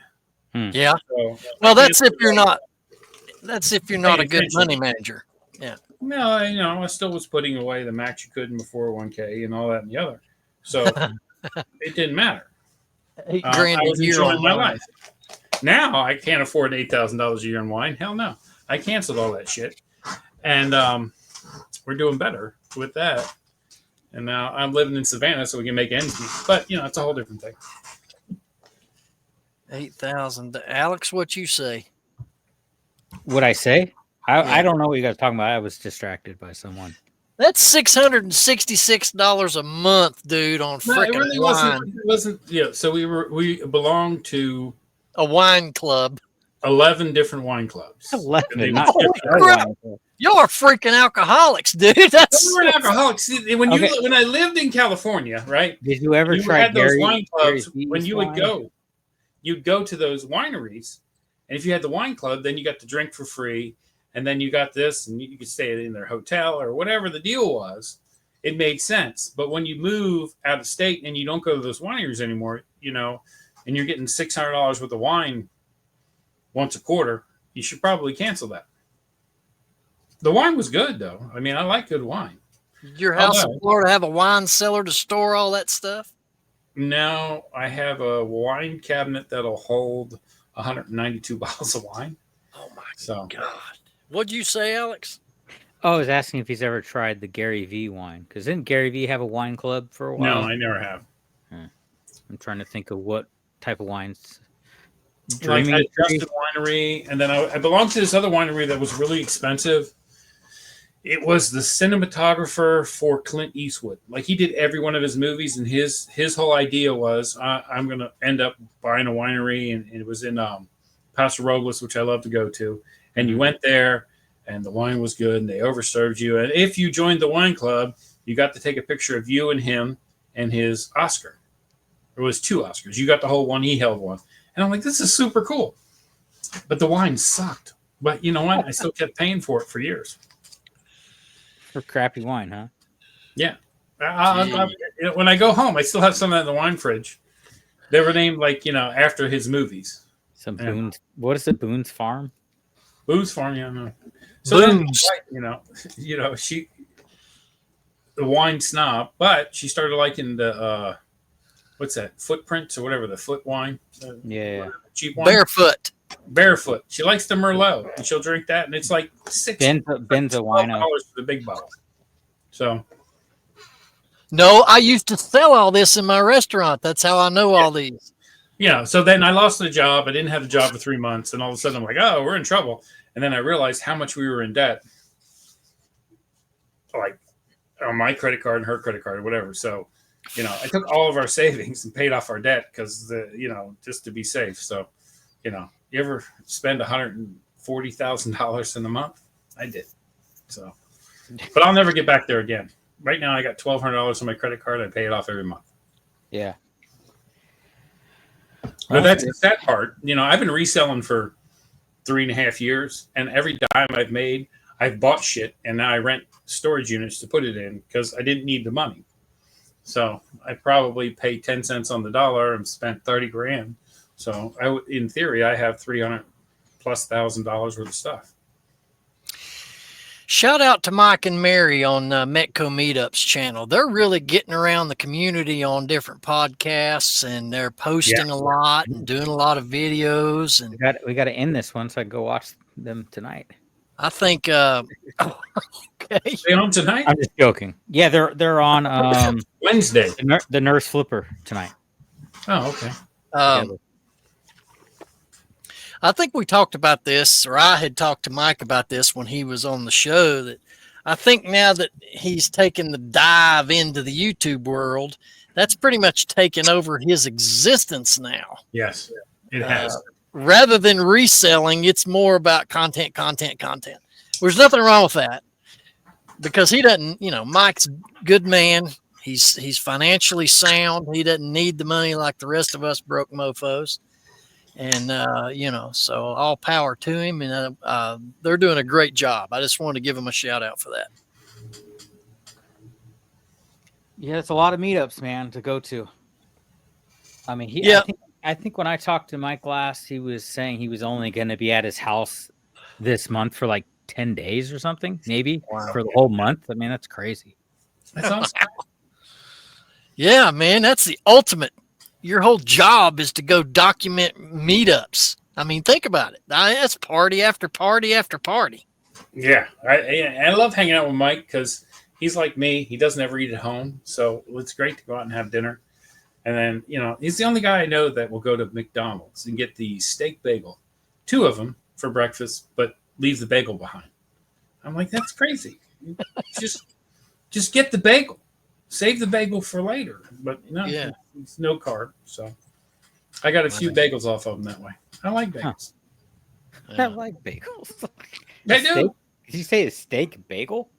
Yeah. So, well, that's if you're not a good attention. money manager. Yeah. No, I still was putting away the max you could in the 401k and all that and the other. So it didn't matter. $8 I grand was a year enjoying on my wine. life. Now I can't afford $8,000 a year in wine. Hell no. I canceled all that shit. And we're doing better with that. And now I'm living in Savannah so we can make ends meet. But, it's a whole different thing. 8,000. Alex, what you say? What I say? Yeah. I don't know what you guys are talking about. I was distracted by someone. That's $666 a month, dude, on freaking really wine. wasn't. Yeah. So we belonged to A wine club. 11 different wine clubs. 11, not not crap. Y'all are freaking alcoholics, dude. That's we were alcoholics. See, when Okay. when I lived in California, right? Did you ever You try had those Gary, wine clubs Gary when Vee's you would wine? you'd go to those wineries, and if you had the wine club, then you got to drink for free, and then you got this, and you could stay in their hotel or whatever the deal was. It made sense. But when you move out of state and you don't go to those wineries anymore, and you're getting $600 worth of wine once a quarter, you should probably cancel that. The wine was good, though. I mean, I like good wine. Did your house in Florida have a wine cellar to store all that stuff? No, I have a wine cabinet that'll hold 192 bottles of wine. Oh my So God. What'd you say, Alex? Oh, I was asking if he's ever tried the Gary V wine. Because didn't Gary V have a wine club for a no, while? I never have. I'm trying to think of what type of wines. Like Dreaming I Tree? trusted winery, and then I belonged to this other winery that was really expensive. It was the cinematographer for Clint Eastwood. Like he did every one of his movies, and his whole idea was I'm going to end up buying a winery, and it was in Paso Robles, which I love to go to. And you went there, and the wine was good, and they overserved you. And if you joined the wine club, you got to take a picture of you and him and his Oscar. There was 2 Oscars. You got the whole one. He held one. And I'm like, this is super cool. But the wine sucked. But you know what? I still kept paying for it for years. For crappy wine, huh? Yeah. When I go home, I still have some of that in the wine fridge. They were named like, after his movies. Some Boone's. What is it? Boone's Farm? Boone's Farm, yeah. No. So then, she, the wine snob, but she started liking the, what's that? Footprints or whatever, the foot wine. Yeah. Cheap wine. Barefoot. She likes the Merlot, and she'll drink that, and it's like Benzo wino $12 for the big bottle. So, No, I used to sell all this in my restaurant. That's how I know all these. so then I lost the job. I didn't have a job for 3 months, and all of a sudden I'm like, oh, we're in trouble. And then I realized how much we were in debt, like on my credit card and her credit card or whatever. So, I took all of our savings and paid off our debt because just to be safe. So, you ever spend $140,000 in a month? I did. So, but I'll never get back there again. Right now, I got $1,200 on my credit card. I pay it off every month. Yeah. But that's the sad part. I've been reselling for 3.5 years, and every dime I've made, I've bought shit, and now I rent storage units to put it in because I didn't need the money. So I probably paid 10 cents on the dollar and spent 30 grand. So in theory, I have $300,000+ worth of stuff. Shout out to Mike and Mary on Metco Meetup's channel. They're really getting around the community on different podcasts, and they're posting a lot and doing a lot of videos. And we got to end this one so I can go watch them tonight. I think okay. They on tonight? I'm just joking. Yeah, they're on Wednesday. The Nurse Flipper tonight. Oh, okay. I think we talked about this, or I had talked to Mike about this when he was on the show, that I think now that he's taken the dive into the YouTube world, that's pretty much taken over his existence now. Yes, it has. Rather than reselling, it's more about content. There's nothing wrong with that because he doesn't, Mike's a good man. He's financially sound. He doesn't need the money like the rest of us broke mofos. And, so all power to him. And they're doing a great job. I just wanted to give him a shout out for that. Yeah, it's a lot of meetups, man, to go to. I mean, I think when I talked to Mike last, he was saying he was only going to be at his house this month for like 10 days or something, maybe for the whole month. I mean, that's crazy. That's awesome. Yeah, man, that's the ultimate. Your whole job is to go document meetups. I mean, think about it. That's party after party after party. Yeah, I love hanging out with Mike because he's like me. He doesn't ever eat at home, so it's great to go out and have dinner. And then, he's the only guy I know that will go to McDonald's and get the steak bagel, 2 of them for breakfast, but leave the bagel behind. I'm like, that's crazy. Just get the bagel. Save the bagel for later. But it's no carb. So I got a few bagels off of them that way. I like bagels. I like bagels. They do. Did you say a steak bagel?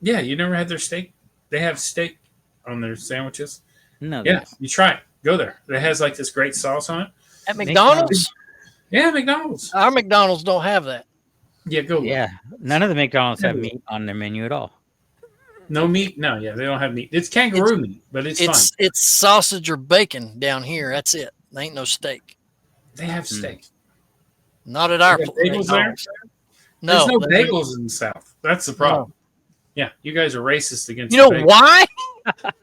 Yeah, you never had their steak? They have steak on their sandwiches. No. Yeah, you try it. Go there. It has like this great sauce on it. At McDonald's? Yeah, McDonald's. Our McDonald's don't have that. Yeah, go. Yeah, none of the McDonald's have meat on their menu at all. No meat? No, they don't have meat. It's kangaroo meat, but it's fine. It's sausage or bacon down here. That's it. There ain't no steak. They have steak. Not at our bagels there? No. There's no bagels in the South. That's the problem. No. Yeah, you guys are racist against why?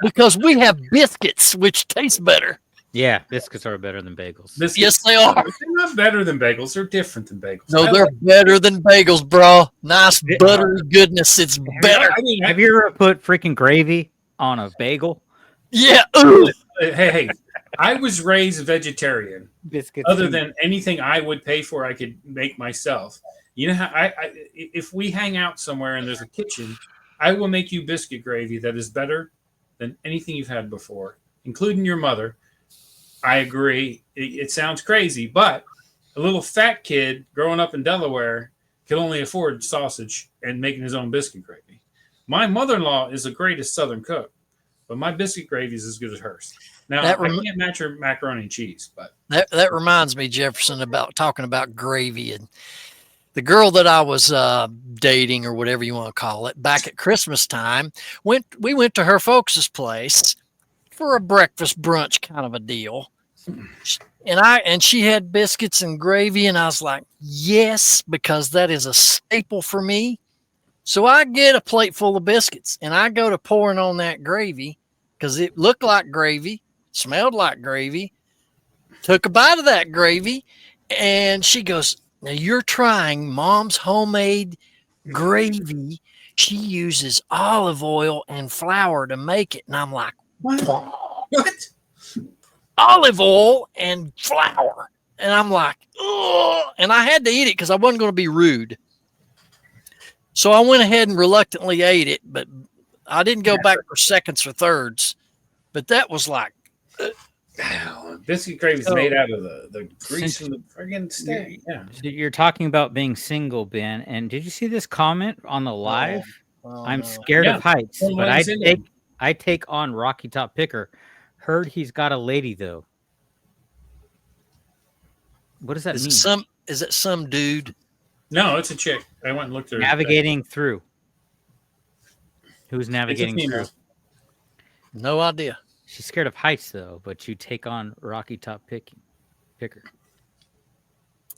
Because we have biscuits, which taste better. Yeah, biscuits are better than bagels. Biscuits, Yes, they are. They're not better than bagels. They're different than bagels. No, I they're like- better than bagels, bro. Nice buttery goodness. It's better. I mean, Have you ever put freaking gravy on a bagel? Yeah. Ooh. hey, I was raised vegetarian. Biscuits. Other than anything I would pay for, I could make myself. You know how if we hang out somewhere and there's a kitchen, I will make you biscuit gravy that is better than anything you've had before, including your mother. I agree. It sounds crazy, but a little fat kid growing up in Delaware could only afford sausage and making his own biscuit gravy. My mother-in-law is the greatest Southern cook, but my biscuit gravy is as good as hers. Now, I can't match her macaroni and cheese, but that reminds me, Jefferson, about talking about gravy. And the girl that I was dating, or whatever you want to call it, back at Christmas time, we went to her folks' place for a breakfast brunch kind of a deal. And she had biscuits and gravy, and I was like, yes, because that is a staple for me. So I get a plate full of biscuits, and I go to pouring on that gravy because it looked like gravy, smelled like gravy. Took a bite of that gravy, and she goes, now you're trying Mom's homemade gravy. She uses olive oil and flour to make it. And I'm like, what? Olive oil and flour. And I'm like, oh, and I had to eat it because I wasn't going to be rude. So I went ahead and reluctantly ate it, but I didn't go back for seconds or thirds. But that was like, biscuit gravy is made out of the grease from the friggin' steak. Yeah. You're talking about being single, Ben. And did you see this comment on the live? I'm scared of heights, but I take on Rocky Top Picker. Heard he's got a lady though. What does that mean? Is it some dude? No, it's a chick. I went and looked at her. Navigating through. Who's navigating through? No idea. She's scared of heights though, but you take on Rocky Top Picker.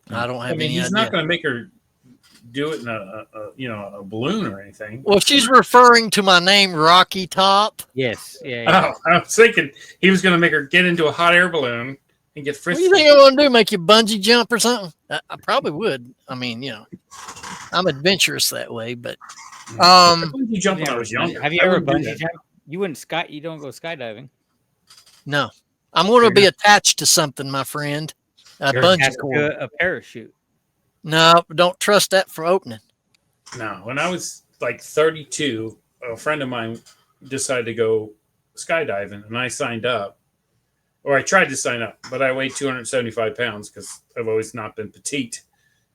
I don't have any he's idea. not going to make her do it in a balloon or anything. Well, she's referring to my name, Rocky Top. Yes. Yeah. Oh, I was thinking he was going to make her get into a hot air balloon and get frisky. What do you think I'm going to do? Make you bungee jump or something? I probably would. I mean, I'm adventurous that way, but bungee jump when I was younger. Have you ever bungee jumped? You wouldn't You don't go skydiving. No, I'm going to be attached to something, my friend. A bungee cord. A parachute. No, don't trust that for opening. No, when I was like 32, a friend of mine decided to go skydiving, and I signed up. Or I tried to sign up, but I weighed 275 pounds because I've always not been petite.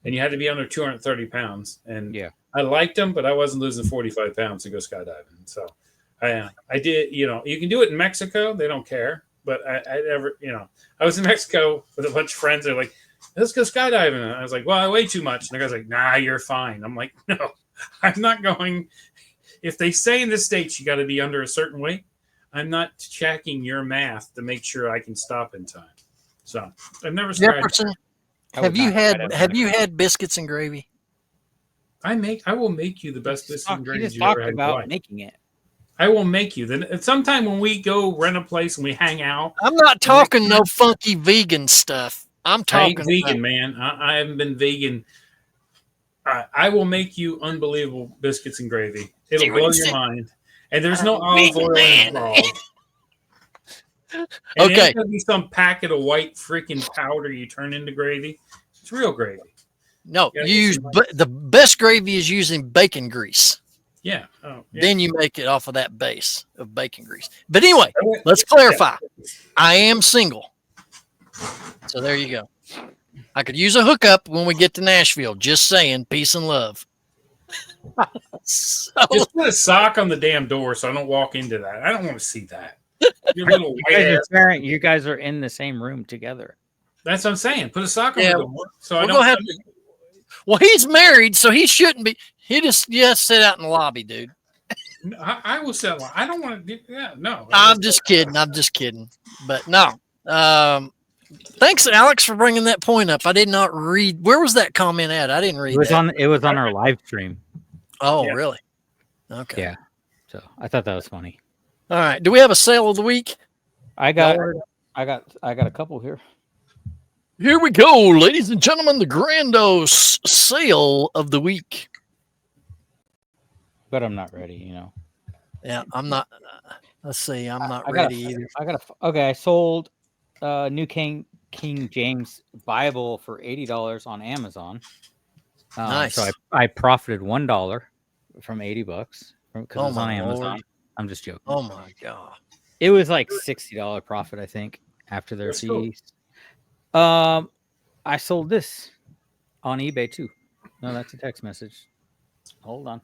And you had to be under 230 pounds. And I liked them, but I wasn't losing 45 pounds to go skydiving. So I did, you can do it in Mexico. They don't care. But I never, I was in Mexico with a bunch of friends. They're like, let's go skydiving. And I was like, well, I weigh too much. And the guy's like, nah, you're fine. I'm like, no, I'm not going. If they say in the States you got to be under a certain weight, I'm not checking your math to make sure I can stop in time. So I've never skydived. Have you had biscuits and gravy? I will make you the best biscuits and gravy you you ever had. About making it. I will make you. Then sometime when we go rent a place and we hang out. I'm not talking no funky vegan stuff. I'm talking vegan, man. I haven't been vegan. I will make you unbelievable biscuits and gravy. It'll blow your mind. And there's no olive oil involved. And Okay. It's going to be some packet of white freaking powder you turn into gravy. It's real gravy. No, you use the best gravy is using bacon grease. Yeah. Oh, yeah. Then you make it off of that base of bacon grease. But anyway, let's clarify. I am single. So there you go. I could use a hookup when we get to Nashville. Just saying, peace and love. Just put a sock on the damn door so I don't walk into that. I don't want to see that. Your little you guys are in the same room together. That's what I'm saying. Put a sock on the door so I don't have Well, he's married, so he shouldn't be. He just sit out in the lobby, dude. I will sit. I don't want to do that. No. I'm just kidding. But no. Thanks, Alex, for bringing that point up. I did not read. Where was that comment at? I didn't read it. It was on our live stream. Oh, yeah. Really? Okay. Yeah. So I thought that was funny. All right. Do we have a sale of the week? I got I got a couple here. Here we go, ladies and gentlemen, the grandos sale of the week. But I'm not ready, you know. Yeah, I'm not. Let's see, I'm not I ready either. Okay, I sold New King James Bible for $80 on Amazon. Nice. So I profited $1 from $80 because it was on Amazon. Lord. I'm just joking. Oh my God. It was like $60 profit, I think, after their That's cool. fees. I sold this on eBay too. No, that's a text message. Hold on.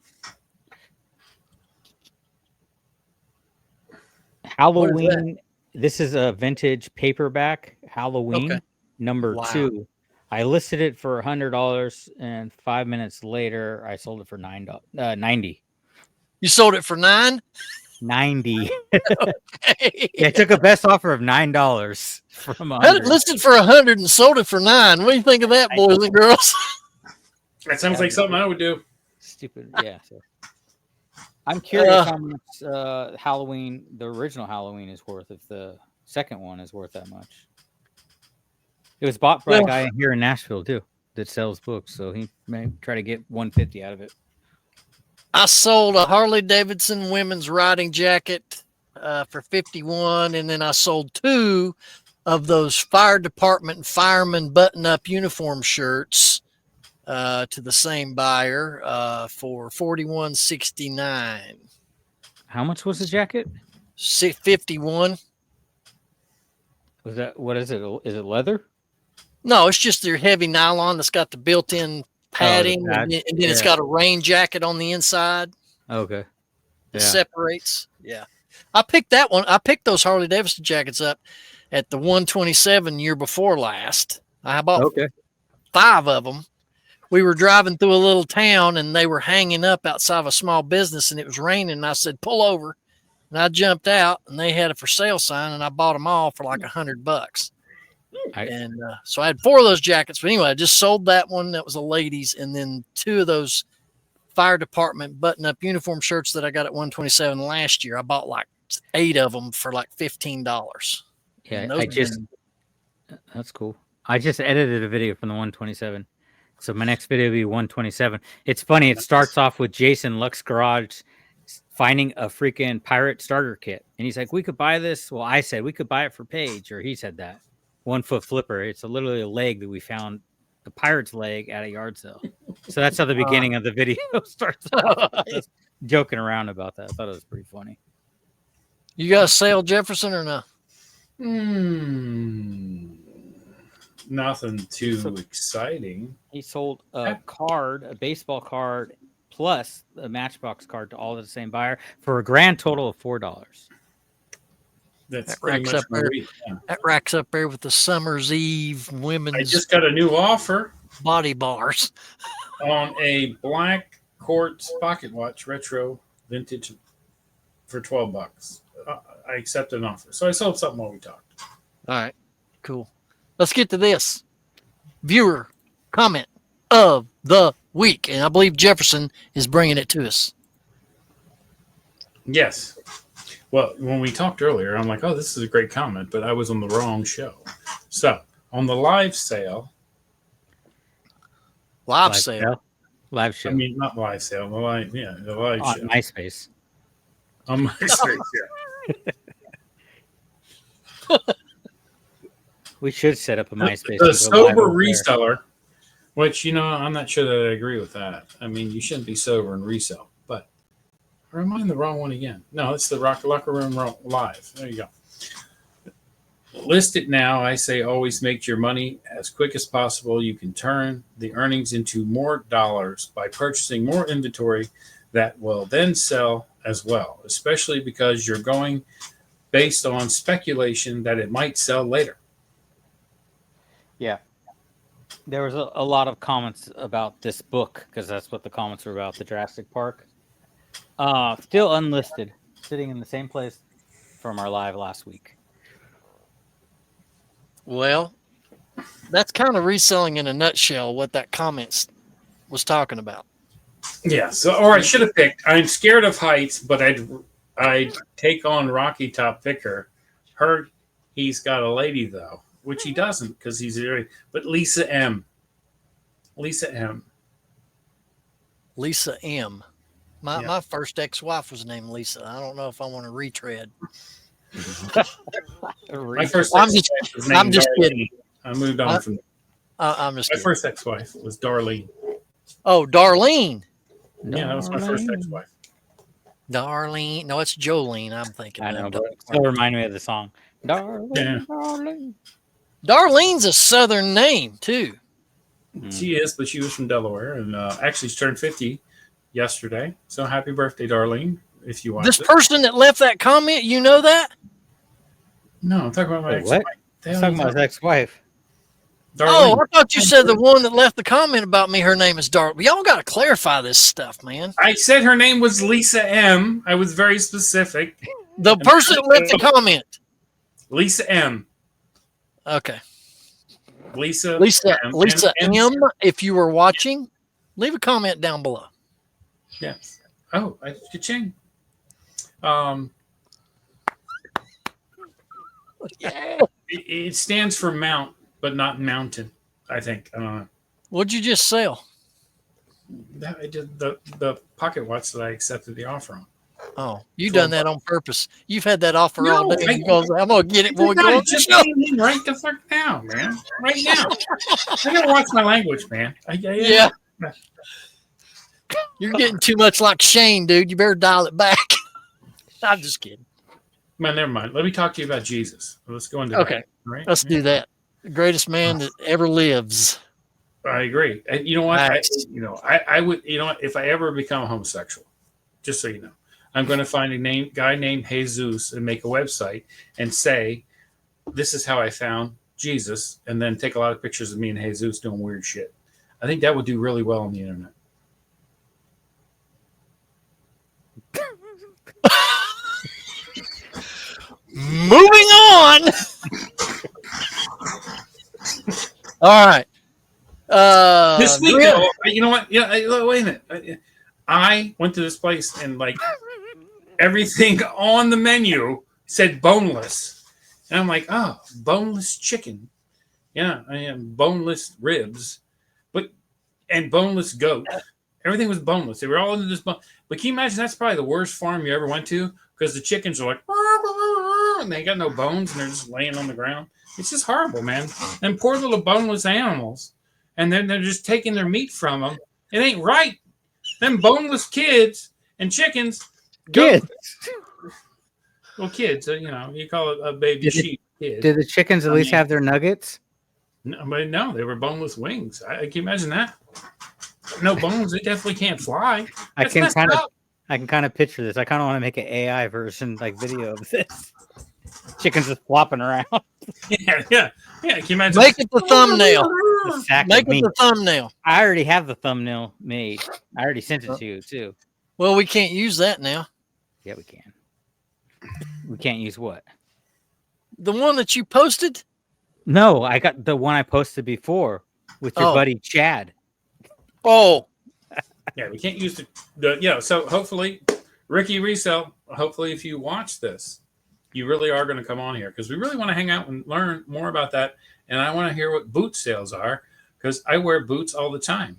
Halloween. This is a vintage paperback Halloween number 2. I listed it for $100, and 5 minutes later, I sold it for $90. You sold it for $9? $90. Yeah, I took a best offer of $9 from I had it listed for $100 and sold it for $9. What do you think of that, boys and girls? That sounds like something I would do. Stupid. Yeah. So. I'm curious how much Halloween, the original Halloween, is worth. If the second one is worth that much. It was bought by a guy here in Nashville too that sells books, so he may try to get $150 out of it. I sold a Harley Davidson women's riding jacket for $51, and then I sold 2 of those fire department and fireman button-up uniform shirts to the same buyer for $41.69. How much was the jacket? $51. Was that, what is it? Is it leather? No, it's just their heavy nylon that's got the built-in padding, and then it's got a rain jacket on the inside. Okay. It separates. Yeah. I picked that one. I picked those Harley Davidson jackets up at the 127 year before last. I bought 5 of them. We were driving through a little town, and they were hanging up outside of a small business, and it was raining. And I said, pull over. And I jumped out, and they had a for sale sign, and I bought them all for like $100. So I had 4 of those jackets. But anyway, I just sold that one. That was a ladies. And then 2 of those fire department button-up uniform shirts that I got at 127 last year. I bought like 8 of them for like $15. Yeah, that's cool. I just edited a video from the 127. So my next video will be 127. It's funny. It starts off with Jason Luck's garage finding a freaking pirate starter kit. And he's like, we could buy this. Well, I said we could buy it for Paige, or he said that. 1 foot flipper. It's literally a leg that we found, the pirate's leg at a yard sale. So that's how the beginning of the video starts off. Just joking around about that. I thought it was pretty funny. You got a sale, Jefferson, or no? Nothing too exciting. He sold a card, a baseball card, plus a Matchbox card to all of the same buyer for a grand total of $4. That racks up there. That racks up there with the Summer's Eve women's. I just got a new offer body bars on a black quartz pocket watch, retro vintage, for $12. I accepted an offer, so I sold something while we talked. All right, cool. Let's get to this viewer comment of the week, and I believe Jefferson is bringing it to us. Yes. Well, when we talked earlier, I'm like, oh, this is a great comment, but I was on the wrong show. So, on the live sale. Live sale? Live show. I mean, not live sale. The live on show. MySpace. On MySpace, yeah. We should set up a MySpace. The sober reseller, which, I'm not sure that I agree with that. I mean, you shouldn't be sober and resell. Or am I in the wrong one again? No, it's the Locker Room Live. There you go. List it now. I say always make your money as quick as possible. You can turn the earnings into more dollars by purchasing more inventory that will then sell as well, especially because you're going based on speculation that it might sell later. Yeah. There was a lot of comments about this book, because that's what the comments were about, the Jurassic Park. Still unlisted, sitting in the same place from our live last week. Well, that's kind of reselling in a nutshell what that comment was talking about. Yeah. So, or I should have picked. I'm scared of heights, but I'd take on Rocky Top Picker. he's got a lady though, which he doesn't because he's very. But Lisa M. Lisa M. Lisa M. Yeah. My first ex-wife was named Lisa. I don't know if I want to retread. My first I'm ex-wife just- was named I'm just Darlene. kidding. I moved on from I'm just my kidding. first ex-wife was Darlene. Oh, Darlene. Yeah, that was my first ex-wife. Darlene. No, it's Jolene. I'm thinking. I of. know, but it still remind me of the song. Darling, Yeah. darling. Darlene's a Southern name too. She is, but she was from Delaware, and actually she turned 50 yesterday. So happy birthday, Darlene! If you watch This it. person that left that comment, you know that? No, I'm talking about my Wait, ex-wife. what? The I was hell talking are about you his ex-wife. Darlene. Oh, I thought you said the one that left the comment about me. Her name is Darlene. Y'all got to clarify this stuff, man. I said her name was Lisa M. I was very specific. The person that left the comment. Lisa M. Okay, Lisa. Lisa M. M. If you were watching, leave a comment down below. Yes. Oh, ka-ching. Yeah. It stands for mount, but not mountain. I think. I don't know. What'd you just sell? I did the pocket watch that I accepted the offer on. Oh, you done that on purpose. You've had that offer all day. I- And goes, I'm gonna get it when we God, go on it the just show. came in right the fuck now, man. Right now. I gotta watch my language, man. Yeah. You're getting too much like Shane, dude. You better dial it back. I'm just kidding. Man, never mind. Let me talk to you about Jesus. Let's go into Okay. that, right? Let's do that. The greatest man that ever lives. I agree. And you know what? Nice. I would. You know what? If I ever become a homosexual, just so you know, I'm going to find a guy named Jesus and make a website and say, "This is how I found Jesus," and then take a lot of pictures of me and Jesus doing weird shit. I think that would do really well on the internet. Moving on. All right. This week, Grill. though, you know what? Yeah, wait a minute. I went to this place and like everything on the menu said boneless, and I'm like, oh, boneless chicken. Yeah, I am boneless ribs, and boneless goat. Everything was boneless. They were all into this bone. But can you imagine that's probably the worst farm you ever went to because the chickens are like, and they got no bones and they're just laying on the ground. It's just horrible, man. And poor little boneless animals. And then they're just taking their meat from them. It ain't right. Them boneless kids and chickens. Kids. Well, kids, you call it a baby sheep kid. Did the chickens at least mean- have their nuggets? No, but no, they were boneless wings. I can you imagine that. No bones. They definitely can't fly. I That's can messed kind of, up. I can kind of picture this. I kind of want to make an AI version, like video of this. Chickens just flopping around. Yeah. Can you imagine? Make it the thumbnail. The sack Make of it meat. the thumbnail. I already have the thumbnail made. I already sent it to you too. Well, we can't use that now. Yeah, we can. We can't use what? The one that you posted? No, I got the one I posted before with your Oh. buddy Chad. Oh, Yeah, we can't use the. So hopefully, Ricky Resell. Hopefully, if you watch this, you really are going to come on here because we really want to hang out and learn more about that. And I want to hear what boot sales are because I wear boots all the time,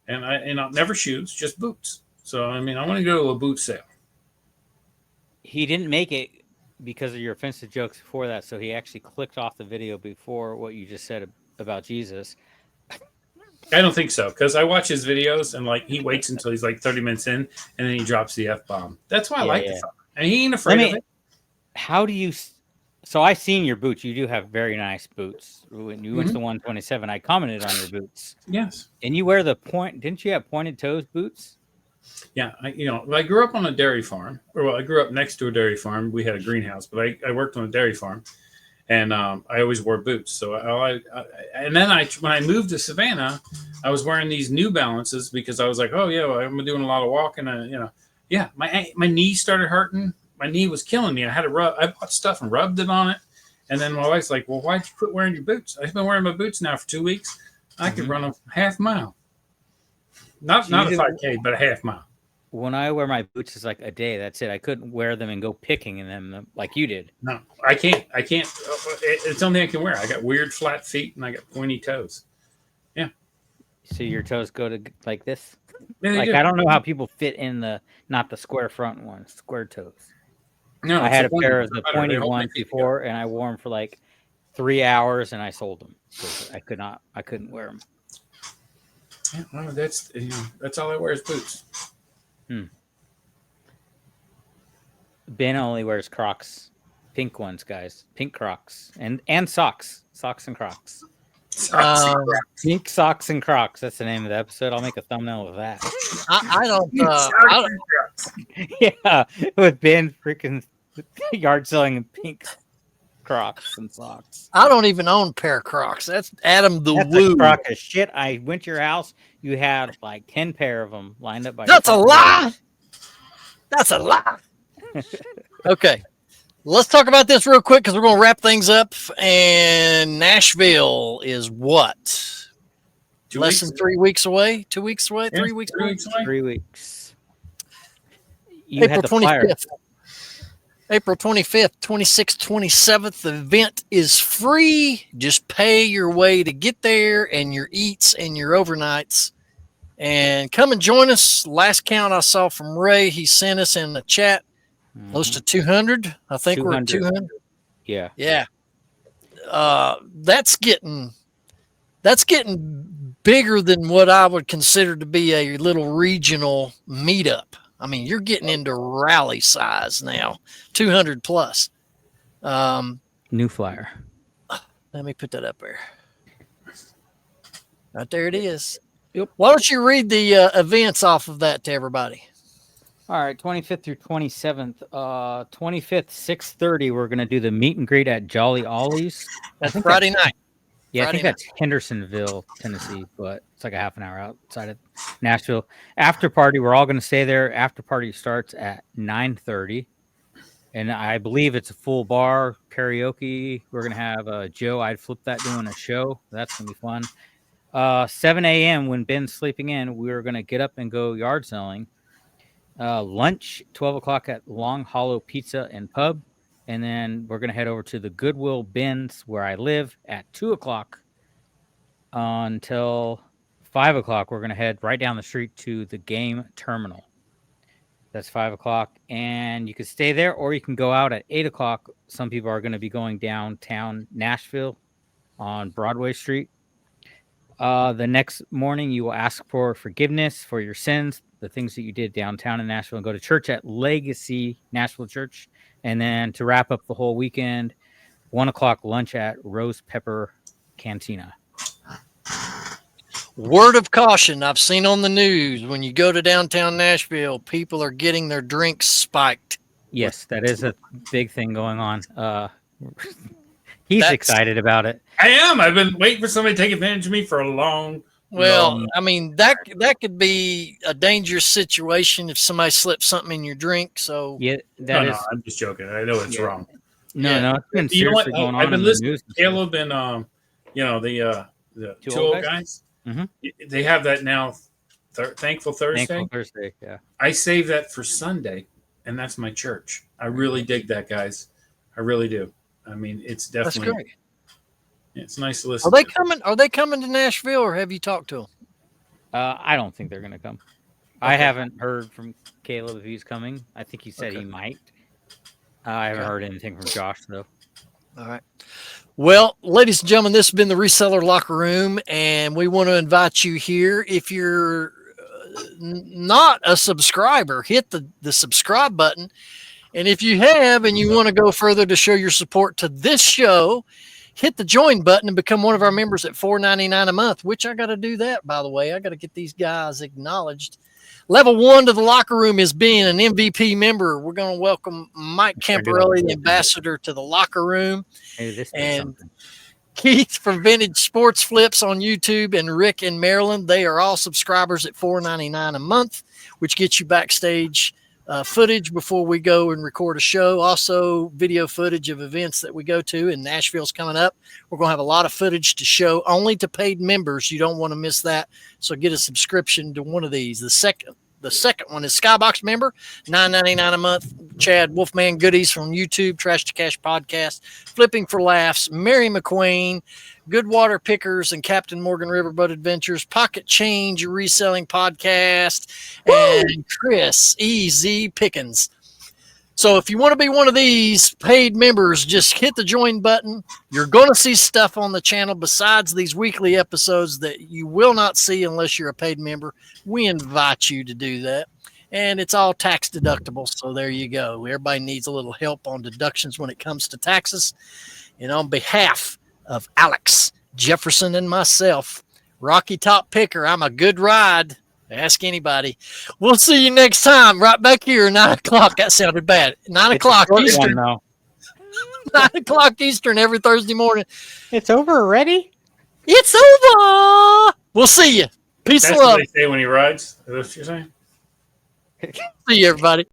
and never shoes, just boots. So I mean, I want to go to a boot sale. He didn't make it because of your offensive jokes before that, so he actually clicked off the video before what you just said about Jesus. I don't think so because I watch his videos and like he waits until he's like 30 minutes in and then he drops the F-bomb. That's why I like the fella. And he ain't afraid of it. How do you? So I seen your boots. You do have very nice boots. When you went to the 127, I commented on your boots. Yes. And you wear the point? Didn't you have pointed toes boots? Yeah, I grew up on a dairy farm. I grew up next to a dairy farm. We had a greenhouse, but I worked on a dairy farm, and I always wore boots. So and then when I moved to Savannah, I was wearing these New Balances because I was like, oh yeah, well, I'm doing a lot of walking, my knee started hurting. My knee was killing me. I had to rub. I bought stuff and rubbed it on it, and then my wife's like, well, why'd you quit wearing your boots? I've been wearing my boots now for 2 weeks. I could run a half mile. Not a 5K, but a half mile. When I wear my boots, it's like a day. That's it. I couldn't wear them and go picking in them like you did. No, I can't. It's something I can wear. I got weird flat feet and I got pointy toes. So your toes go to like this. Yeah, they Like do. I don't know how people fit in not the square front ones, square toes. No, I it's had the a pointy pair ones. of the They're better. They pointy hold my ones feet before, and I wore them for like 3 hours, and I sold them because I couldn't wear them. together. Yeah, well, that's all I wear is boots. Ben only wears Crocs, pink ones, guys, pink Crocs, and socks and Crocs. Pink socks and Crocs. That's the name of the episode. I'll make a thumbnail of that. I don't. Yeah, with Ben freaking yard selling in pink Crocs and socks. I don't even own a pair of Crocs. That's Adam the That's Woo. a crock of shit. I went to your house. You had like 10 pair of them lined up by. That's a lie. That's a lie. Okay. Let's talk about this real quick because we're going to wrap things up. And Nashville is what? Less than 3 weeks away? 2 weeks away? 3 weeks away? 3 weeks. You April had the flyer. 25th. April 25th, 26th, 27th. The event is free. Just pay your way to get there and your eats and your overnights. And come and join us. Last count I saw from Ray, he sent us in the chat close to 200. I think we're at 200. Yeah. Yeah. That's getting bigger than what I would consider to be a little regional meetup. I mean, you're getting into rally size now, 200 plus. New flyer. Let me put that up there. Right there it is. Yep. Why don't you read the events off of that to everybody? All right, 25th through 27th. 25th, 6:30, we're going to do the meet and greet at Jolly Ollie's. That's Friday night. Yeah, I Friday think that's Hendersonville, Tennessee, but it's like a half an hour outside of Nashville. After party, we're all going to stay there. After party starts at 9:30, and I believe it's a full bar karaoke. We're going to have Joe. I'd flip that doing a show. That's going to be fun. 7 a.m. when Ben's sleeping in, we're going to get up and go yard selling. Lunch, 12 o'clock at Long Hollow Pizza and Pub. And then we're going to head over to the Goodwill Bins where I live at 2 o'clock until 5 o'clock. We're going to head right down the street to the game terminal. That's 5 o'clock. And you can stay there or you can go out at 8 o'clock. Some people are going to be going downtown Nashville on Broadway Street. The next morning, you will ask for forgiveness for your sins, the things that you did downtown in Nashville, and go to church at Legacy Nashville Church. And then to wrap up the whole weekend, 1 o'clock lunch at Rose Pepper Cantina. Word of caution, I've seen on the news, when you go to downtown Nashville, people are getting their drinks spiked. Yes, that is a big thing going on. He's excited about it. I am. I've been waiting for somebody to take advantage of me for a long. I mean, that could be a dangerous situation if somebody slips something in your drink. So yeah, No, I'm just joking. I know it's wrong. No, it's been You know what? seriously going on. I've been in the listening news to Caleb and the Two two old old guys? guys. Mhm. They have that now. Thankful Thursday. Thankful Thursday, yeah. I save that for Sunday, and that's my church. I really dig that, guys. I really do. I mean, it's that's definitely great. it's nice to listen. Are they coming? Are they coming to Nashville, or have you talked to them? I don't think they're going to come. I haven't heard from Caleb if he's coming. I think he said he might. I haven't heard anything from Josh, though. All right. Well, ladies and gentlemen, this has been the Reseller Locker Room, and we want to invite you here. If you're not a subscriber, hit the subscribe button. And if you have and you want to go further to show your support to this show, hit the join button and become one of our members at $4.99 a month, which I got to do that, by the way. I got to get these guys acknowledged. Level 1 to the locker room is being an MVP member. We're going to welcome Mike Camparelli, the ambassador to the locker room. Hey, this And Keith from Vintage Sports Flips on YouTube and Rick in Maryland. They are all subscribers at $4.99 a month, which gets you backstage footage before we go and record a show. Also, video footage of events that we go to, and Nashville's coming up. We're going to have a lot of footage to show only to paid members. You don't want to miss that. So get a subscription to one of these. The The second one is Skybox member, $9.99 a month. Chad Wolfman goodies from YouTube, Trash to Cash podcast, Flipping for Laughs, Mary McQueen, Good Water Pickers, and Captain Morgan Riverboat Adventures, Pocket Change Reselling Podcast, and Chris Easy Pickens. So if you want to be one of these paid members, just hit the join button. You're going to see stuff on the channel besides these weekly episodes that you will not see unless you're a paid member. We invite you to do that. And it's all tax deductible. So there you go. Everybody needs a little help on deductions when it comes to taxes. And on behalf of Alex, Jefferson, and myself, Rocky Top Picker, I'm a good ride. Ask anybody. We'll see you next time right back here, 9 o'clock. That sounded bad. 9 o'clock Eastern. 9 o'clock Eastern every Thursday morning. It's over already? It's over. We'll see you. Peace That's and love. what they say when he rides. Is that what you're saying? See you, everybody.